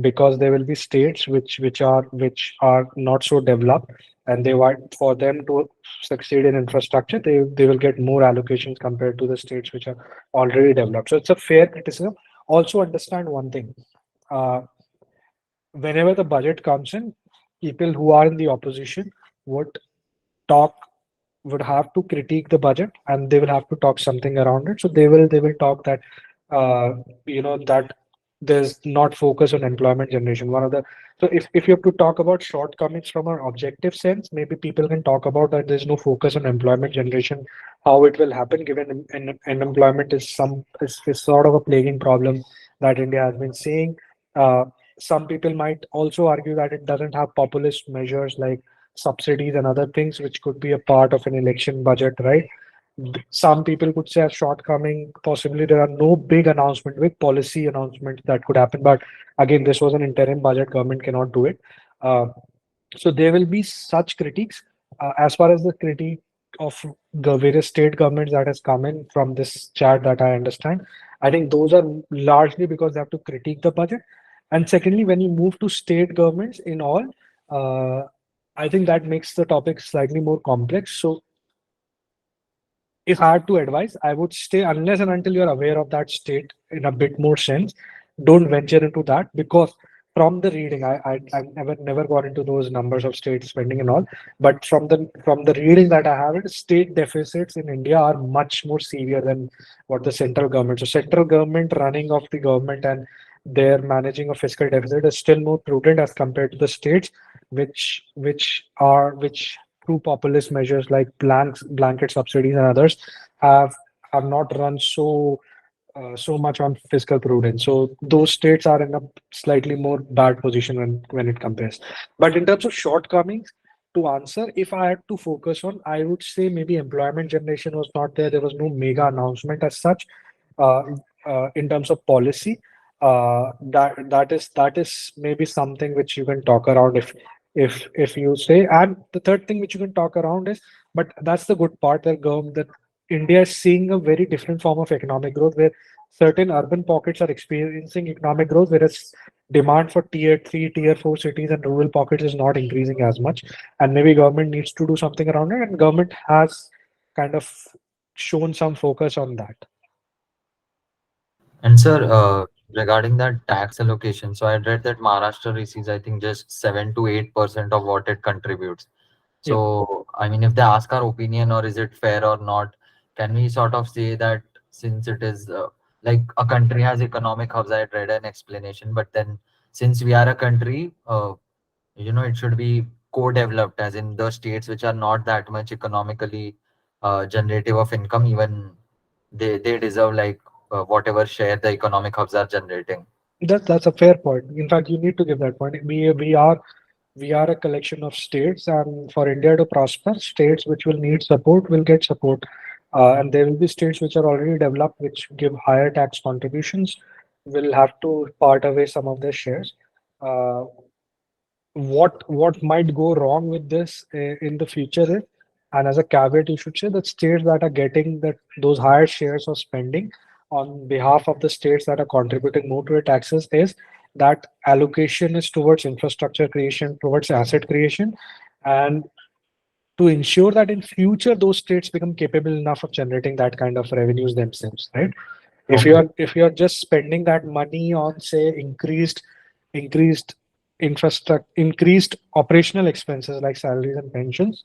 because there will be states which are not so developed, and they want for them to succeed in infrastructure, they will get more allocations compared to the states which are already developed. So it's a fair criticism. Also understand one thing. Uh, Whenever the budget comes in, people who are in the opposition would talk would have to critique the budget, and they will have to talk something around it. So they will talk that uh, that there's not focus on employment generation. One of the so if you have to talk about shortcomings from an objective sense, maybe people can talk about that there's no focus on employment generation, how it will happen given unemployment is sort of a plaguing problem that India has been seeing. Uh, some people might also argue that it doesn't have populist measures like subsidies and other things which could be a part of an election budget, right? Some people could say a shortcoming, possibly there are no big announcement, big policy announcement that could happen. But again, this was an interim budget, government cannot do it. Uh, so there will be such critiques. As far as the critique of the various state governments that has come in from this chat that I understand, I think those are largely because they have to critique the budget. And secondly, when you move to state governments in all, uh, I think that makes the topic slightly more complex. So if I had to advise, I would stay unless and until you're aware of that state in a bit more sense. Don't venture into that because from the reading, I've never got into those numbers of state spending and all. But from the reading that I have, it state deficits in India are much more severe than what the central government. So central government running of the government and their managing of fiscal deficit is still more prudent as compared to the states, which through populist measures like blanket subsidies and others have have not run so much on fiscal prudence. So those states are in a slightly more bad position when it compares. But in terms of shortcomings, to answer, if I had to focus on, I would say maybe employment generation was not there. There was no mega announcement as such. Uh, in terms of policy, that is maybe something which you can talk around if you say. And the third thing which you can talk around is, but that's the good part that India is seeing a very different form of economic growth where certain urban pockets are experiencing economic growth, whereas demand for tier 3, tier 4 cities and rural pockets is not increasing as much. And maybe government needs to do something around it, and government has kind of shown some focus on that. And sir, regarding that tax allocation, so I read that Maharashtra receives, I think, just 7 to 8% of what it contributes. So, I mean, if they ask our opinion, or is it fair or not, can we sort of say that since it is like a country has economic hubs, I had read an explanation, but then since we are a country, it should be co-developed, as in the states which are not that much economically generative of income, even they deserve like whatever share the economic hubs are generating. That's a fair point. In fact, you need to give that point. We are a collection of states, and for India to prosper, states which will need support will get support, and there will be states which are already developed, which give higher tax contributions, will have to part away some of their shares. Uh, what might go wrong with this in the future is, and as a caveat, you should say that states that are getting those higher shares of spending on behalf of the states that are contributing more to the taxes is that allocation is towards infrastructure creation, towards asset creation, and to ensure that in future those states become capable enough of generating that kind of revenues themselves, right? If you are just spending that money on, say, increased infrastructure, increased operational expenses like salaries and pensions,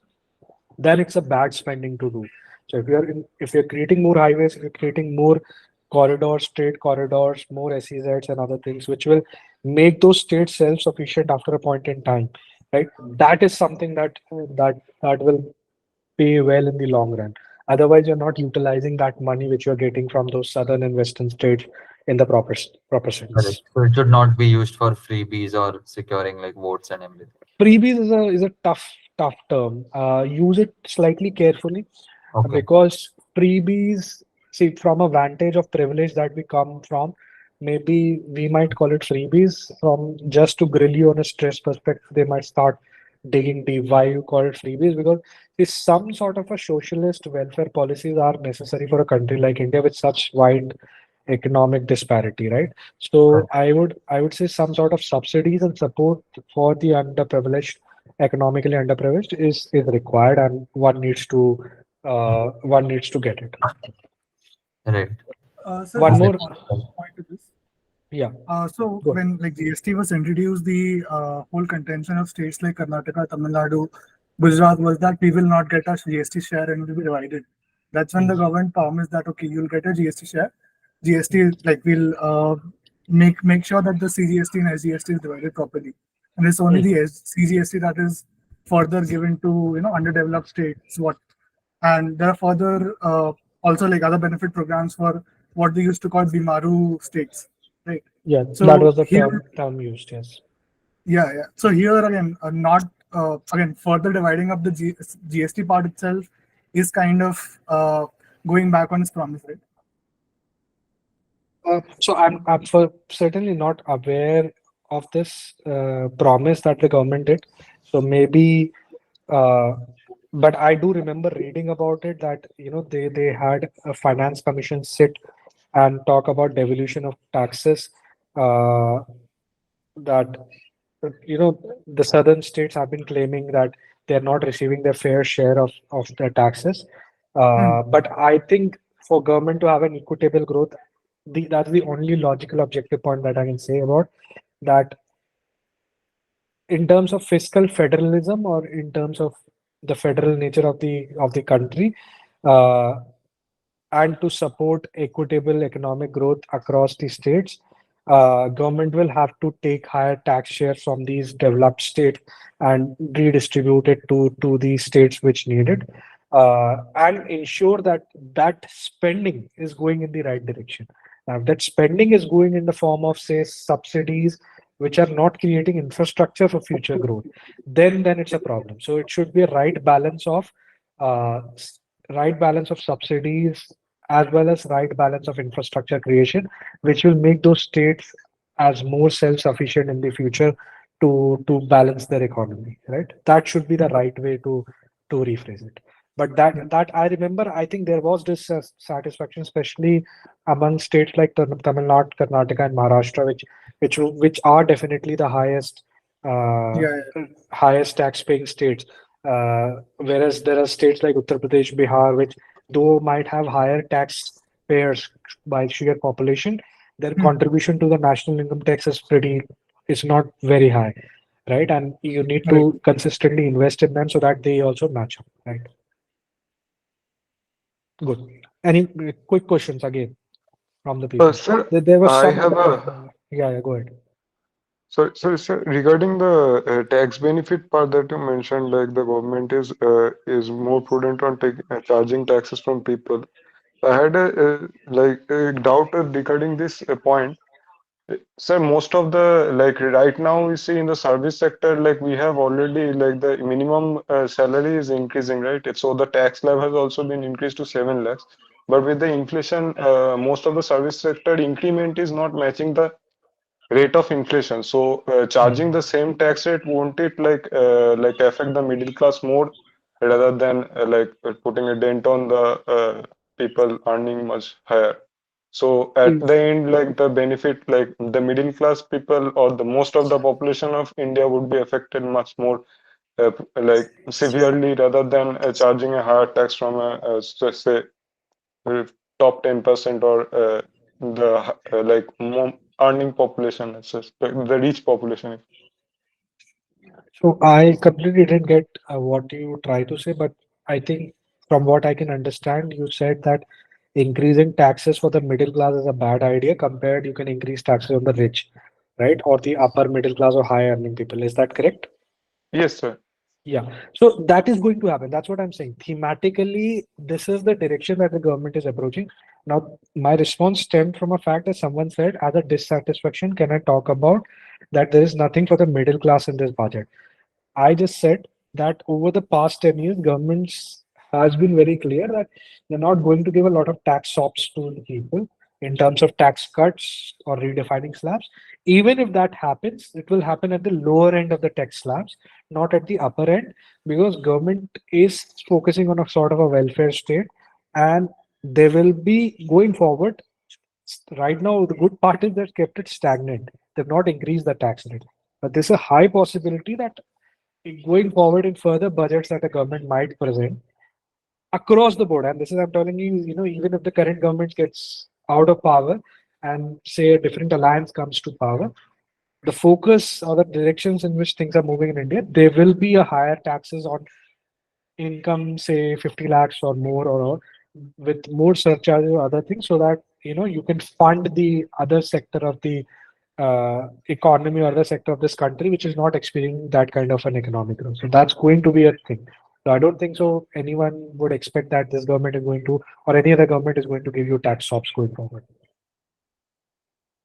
then it's a bad spending to do. So if you're creating more highways, if you're creating more corridors, trade corridors, more SEZs and other things, which will make those states self-sufficient after a point in time, right? That is something that will pay well in the long run. Otherwise, you're not utilizing that money which you're getting from those southern and western states in the proper Correct. sense. So it should not be used for freebies or securing like votes and everything. Freebies is a tough term. Use it slightly carefully, Okay. because freebies, see, from a vantage of privilege that we come from, maybe we might call it freebies from just to grill you on a stress perspective. They might start digging deep why you call it freebies, because it's some sort of a socialist welfare policies are necessary for a country like India with such wide economic disparity, right? So I would say some sort of subsidies and support for the underprivileged, economically underprivileged is required, and one needs to get it. Right. Sir, One just more, point to this. yeah. So Go when like GST was introduced, the whole contention of states like Karnataka, Tamil Nadu, Gujarat was that we will not get our GST share and it will be divided. That's when the government promised that okay, you'll get a GST share. GST like will make sure that the CGST and SGST is divided properly, and it's only the CGST that is further given to underdeveloped states. And there are further also like other benefit programs for what they used to call Bimaru states, right? Yeah, that So was the here, term used, yes. yeah. So here again, not again further dividing up the GST part itself is kind of going back on its promise, right? So I'm certainly not aware of this promise that the government did. So maybe, but I do remember reading about it that they had a finance commission sit and talk about devolution of taxes. That the southern states have been claiming that they're not receiving their fair share of their taxes. But I think for government to have an equitable growth, that's the only logical objective point that I can say about that. In terms of fiscal federalism or in terms of the federal nature of the country, uh, and to support equitable economic growth across the states, government will have to take higher tax share from these developed states and redistribute it to the states which need it, and ensure that that spending is going in the right direction. Now, if that spending is going in the form of, say, subsidies, which are not creating infrastructure for future growth, then it's a problem. So it should be a uh, right balance of subsidies as well as right balance of infrastructure creation, which will make those states as more self-sufficient in the future to balance their economy. Right? That should be the right way to rephrase it. But that I remember, I think there was this satisfaction, especially among states like Tamil Nadu, Karnataka, and Maharashtra, which are definitely the uh, Yeah. highest tax-paying states. Whereas there are states like Uttar Pradesh, Bihar, which though might have higher taxpayers by sheer population, their contribution to the national income tax is not very high, right? And you need to consistently invest in them so that they also match up, right? Good. Any quick questions again from the people? Sir, There was I some. have a Yeah, go ahead. sir, regarding the tax benefit part that you mentioned, like the government is more prudent on charging taxes from people. I had a doubt regarding this point. Sir, most of the like right now we see in the service sector, like we have already like the minimum salary is increasing, right? So the tax slab has also been increased to 7 lakhs. But with the inflation, most of the service sector increment is not matching the rate of inflation. So charging the same tax rate, won't it like affect the middle class more rather than putting a dent on the people earning much higher? So at the end, like the benefit, like the middle class people or the most of the population of India would be affected much more like severely rather than charging a higher tax from say top 10% or the like more earning population, it's just the rich population. So I completely didn't get what you try to say, but I think from what I can understand, you said that increasing taxes for the middle class is a bad idea compared you can increase taxes on the rich, right? Or the upper middle class or high earning people. Is that correct? Yes, sir. Yeah. So that is going to happen. That's what I'm saying. Thematically, this is the direction that the government is approaching. Now, my response stemmed from a fact that someone said, as a dissatisfaction, can I talk about that there is nothing for the middle class in this budget? I just said that over the past 10 years, governments has been very clear that they're not going to give a lot of tax sops to the people. in terms of tax cuts or redefining slabs. Even if that happens, it will happen at the lower end of the tax slabs, not at the upper end, because government is focusing on a sort of a welfare state, and they will be going forward. Right now, the good part is they've kept it stagnant. They've not increased the tax rate. But there's a high possibility that going forward in further budgets that the government might present across the board, and this is I'm telling you, even if the current government gets out of power and say a different alliance comes to power, the focus or the directions in which things are moving in India, there will be a higher taxes on income, say 50 lakhs or more, or with more surcharges or other things, so that you can fund the other sector of the economy or other sector of this country which is not experiencing that kind of an economic growth. So that's going to be a thing. So I don't think so anyone would expect that this government is going to, or any other government is going to give you tax stops going forward.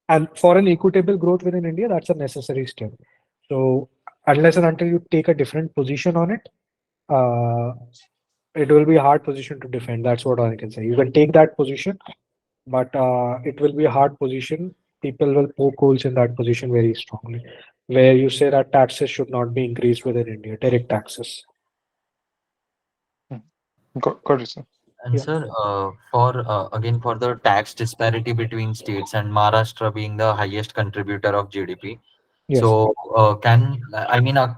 And for an equitable growth within India, that's a necessary step. So unless and until you take a different position on it, it will be a hard position to defend. That's what I can say. You can take that position, but it will be a hard position. People will poke holes in that position very strongly, where you say that taxes should not be increased within India, direct taxes. Got it, sir. And Yeah. sir, again for the tax disparity between states and Maharashtra being the highest contributor of GDP. Yes. So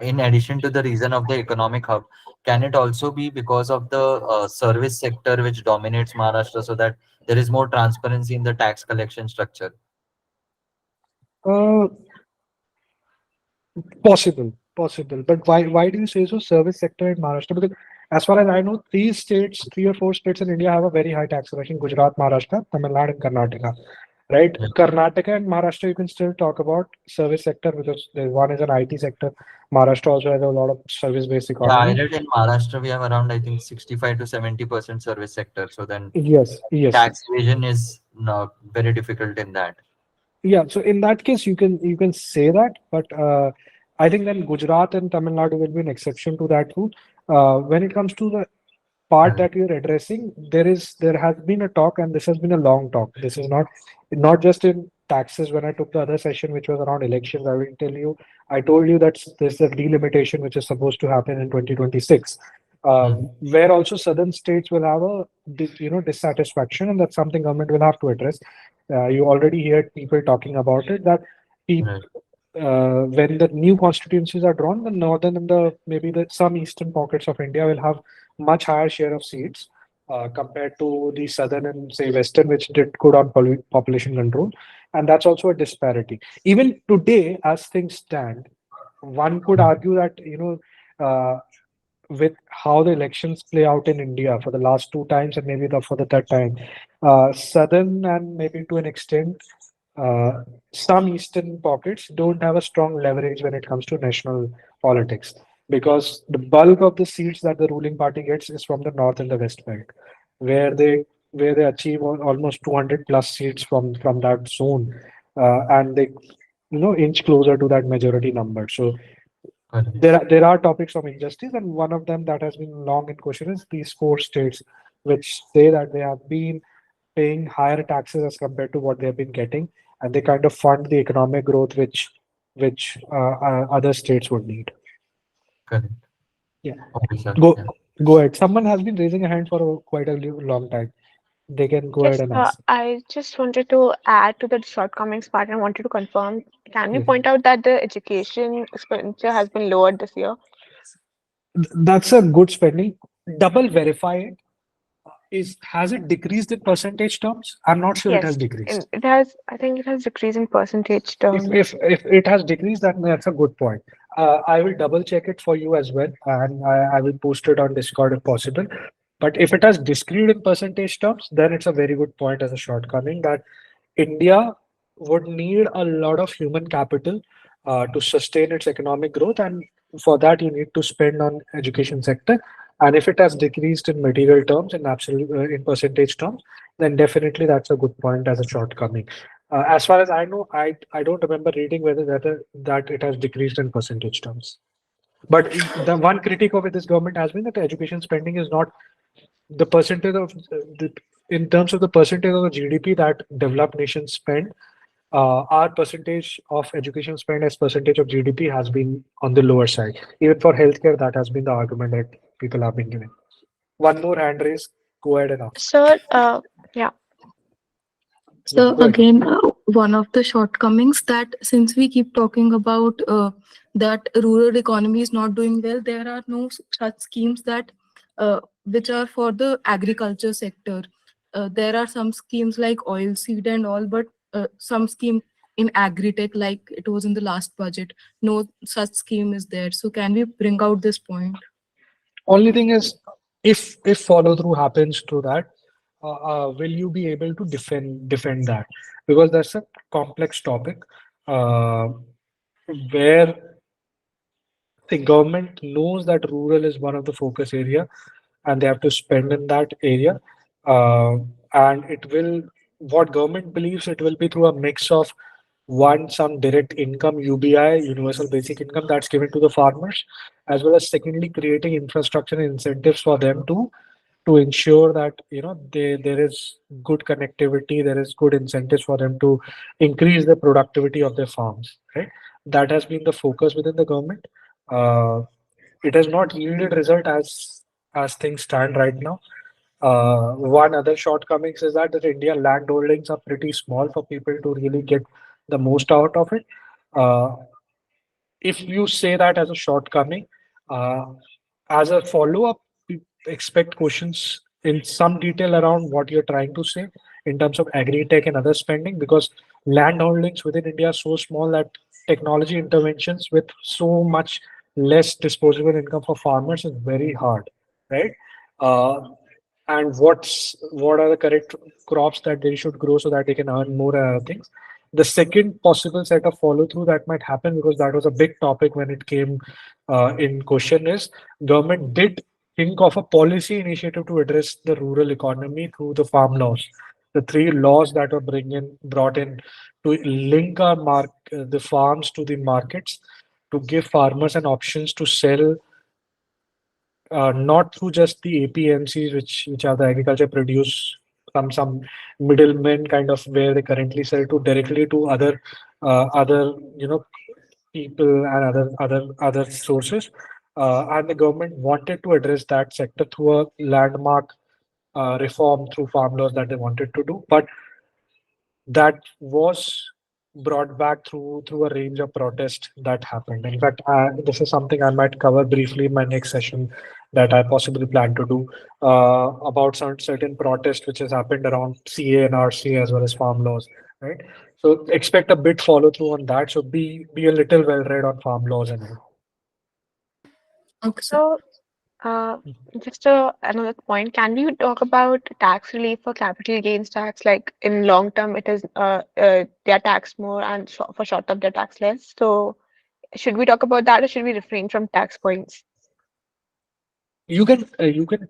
in addition to the reason of the economic hub, can it also be because of the service sector which dominates Maharashtra, so that there is more transparency in the tax collection structure? Possible. But why do you say so? Service sector in Maharashtra? Because as far as I know, 3 or 4 states in India have a very high tax collection: Gujarat, Maharashtra, Tamil Nadu, and Karnataka. Right? Yeah. Karnataka and Maharashtra, you can still talk about service sector because one is an IT sector. Maharashtra also has a lot of service-based Yeah, I economy. read in Maharashtra we have around, I think, 65 to 70% service sector. So then Yes. tax evasion is not very difficult in that. Yeah, so in that case, you can say that, but I think then Gujarat and Tamil Nadu will be an exception to that rule. When it comes to the part that you're addressing, there has been a talk, and this has been a long talk. This is not just in taxes. When I took the other session, which was around elections, I told you that there's a delimitation which is supposed to happen in 2026. Where also southern states will have a dissatisfaction, and that's something government will have to address. You already hear people talking about it, that when the new constituencies are drawn, the northern and maybe some eastern pockets of India will have much higher share of seats compared to the southern and say western, which did good on population control, and that's also a disparity. Even today, as things stand, one could argue that with how the elections play out in India for the last 2 times and maybe for the third time, southern and maybe to an extent some eastern pockets don't have a strong leverage when it comes to national politics, because the bulk of the seats that the ruling party gets is from the north and the west belt, where they achieve almost 200 plus seats from that zone, and they inch closer to that majority number. So there are topics of injustice, and one of them that has been long in question is these 4 states which say that they have been paying higher taxes as compared to what they have been getting, and they kind of fund the economic growth which other states would need. Correct. Yeah. Okay, sir. Go ahead. Someone has been raising a hand for quite a long time. They can go ahead and ask. I just wanted to add to the shortcomings part and wanted to confirm. Can we point out that the education expenditure has been lowered this year? That's a good spending. Double verify it. Has it decreased in percentage terms? I'm not sure it has decreased. It has. I think it has decreased in percentage terms. If it has decreased, then that's a good point. I will double check it for you as well, and I will post it on Discord if possible. But if it has decreased in percentage terms, then it's a very good point as a shortcoming that India would need a lot of human capital to sustain its economic growth, and for that you need to spend on education sector. And if it has decreased in material terms, in absolute in percentage terms, then definitely that's a good point as a shortcoming. As far as I know, I don't remember reading whether that it has decreased in percentage terms. But the one critique of this government has been that the education spending is not the percentage of in terms of the percentage of the GDP that developed nations spend, our percentage of education spend as percentage of GDP has been on the lower side. Even for healthcare, that has been the argument that people have been giving. One more hand raise. Go ahead and ask. Sir, yeah. So Go ahead. again, one of the shortcomings that since we keep talking about that rural economy is not doing well, there are no such schemes that which are for the agriculture sector. There are some schemes like oil seed and all, but some scheme in agri-tech like it was in the last budget. No such scheme is there. So can we bring out this point? Only thing is, if follow through happens to that, will you be able to defend that? Because that's a complex topic, where the government knows that rural is one of the focus area, and they have to spend in that area, and it will. What government believes it will be through a mix of one, some direct income, UBI, universal basic income, that's given to the farmers, as well as secondly creating infrastructure and incentives for them to ensure that there is good connectivity, there is good incentives for them to increase the productivity of their farms, right? That has been the focus within the government. It has not yielded result as things stand right now. One other shortcomings is that the India land holdings are pretty small for people to really get the most out of it. If you say that as a shortcoming, uh, as a follow-up, expect questions in some detail around what you're trying to say in terms of agri-tech and other spending, because land holdings within India are so small that technology interventions with so much less disposable income for farmers is very hard, right? Uh, and what are the correct crops that they should grow so that they can earn more and other things. The second possible set of follow through that might happen, because that was a big topic when it came in question, is government did think of a policy initiative to address the rural economy through the farm laws. The three laws that were brought in to link the farms to the markets, to give farmers an options to sell, not through just the APMCs, which are the agriculture produce, some middlemen kind of where they currently sell to, directly to other people and other sources. And the government wanted to address that sector through a landmark reform through farm laws that they wanted to do, but that was brought back through a range of protests that happened. In fact, this is something I might cover briefly in my next session that I possibly plan to do, about some certain protest which has happened around CA and RC as well as farm laws, right? So expect a bit follow through on that. So be a little well read on farm laws and all. Okay. So, just another point. Can we talk about tax relief for capital gains tax? Like in long term, it is they are taxed more, and for short term, they're taxed less. So, should we talk about that, or should we refrain from tax points? You can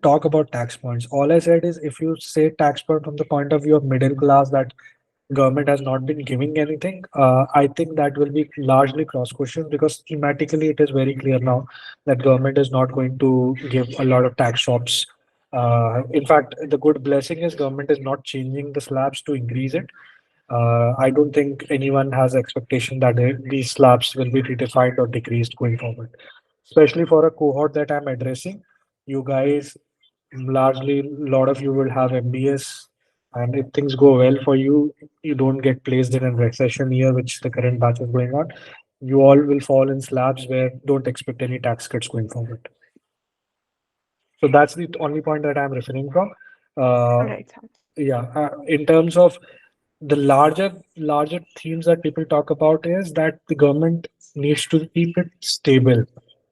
talk about tax points. All I said is, if you say tax point from the point of view of middle class, that government has not been giving anything, I think that will be largely cross questions, because thematically it is very clear now that government is not going to give a lot of tax shops. In fact, the good blessing is government is not changing the slabs to increase it. I don't think anyone has expectation that these slabs will be redefined or decreased going forward, especially for a cohort that I'm addressing. You guys, largely, a lot of you will have MBS, and if things go well for you, you don't get placed in a recession year, which the current batch is going on. You all will fall in slabs where don't expect any tax cuts going forward. So that's the only point that I'm referring from. All right. Yeah, in terms of the larger themes that people talk about, is that the government needs to keep it stable.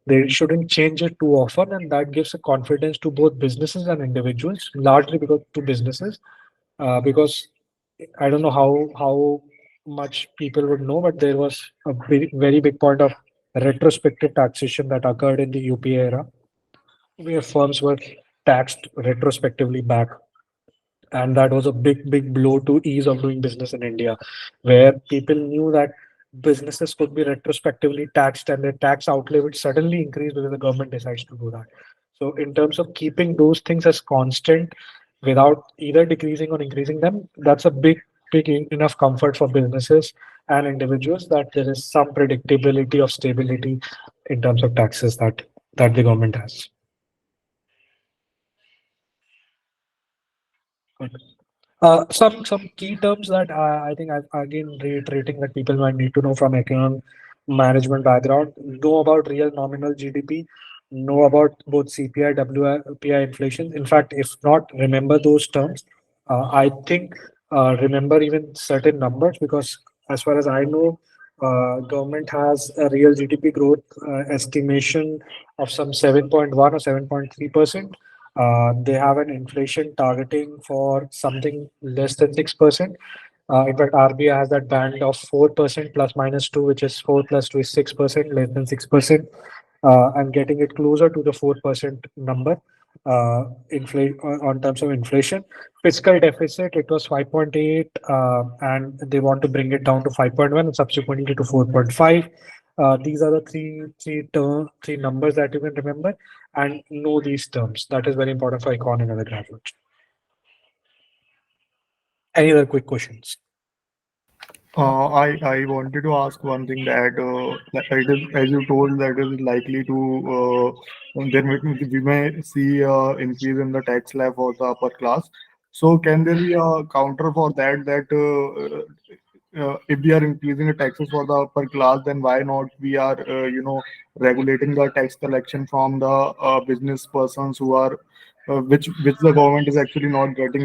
They shouldn't change it too often, and that gives a confidence to both businesses and individuals, largely because to businesses, because I don't know how much people would know, but there was a very big point of retrospective taxation that occurred in the UPA era, where firms were taxed retrospectively back, and that was a big blow to ease of doing business in India, where people knew that businesses could be retrospectively taxed and their tax outlay would suddenly increase because the government decides to do that. So in terms of keeping those things as constant, without either decreasing or increasing them, that's a enough comfort for businesses and individuals that there is some predictability of stability in terms of taxes that the government has. Good. Some key terms that I think again reiterating that people might need to know from economic management background, know about real nominal GDP, know about both CPI, WPI inflation. In fact, if not, remember those terms. I think remember even certain numbers, because as far as I know, government has a real GDP growth estimation of some 7.1 or 7.3%. They have an inflation targeting for something less than 6%. In fact, RBI has that band of 4% plus minus 2, which is 4 plus 2 is 6%, less than 6%, and getting it closer to the 4% number on terms of inflation. Fiscal deficit, it was 5.8, and they want to bring it down to 5.1 and subsequently to 4.5. These are the three numbers that you can remember and know these terms. That is very important for econ and other graduates. Any other quick questions? I wanted to ask one thing that it is, as you told, that is likely to we may see increase in the tax slab for the upper class. So can there be a counter for that? If we are increasing the taxes for the upper class, then why not we are regulating the tax collection from the business persons who are which the government is actually not getting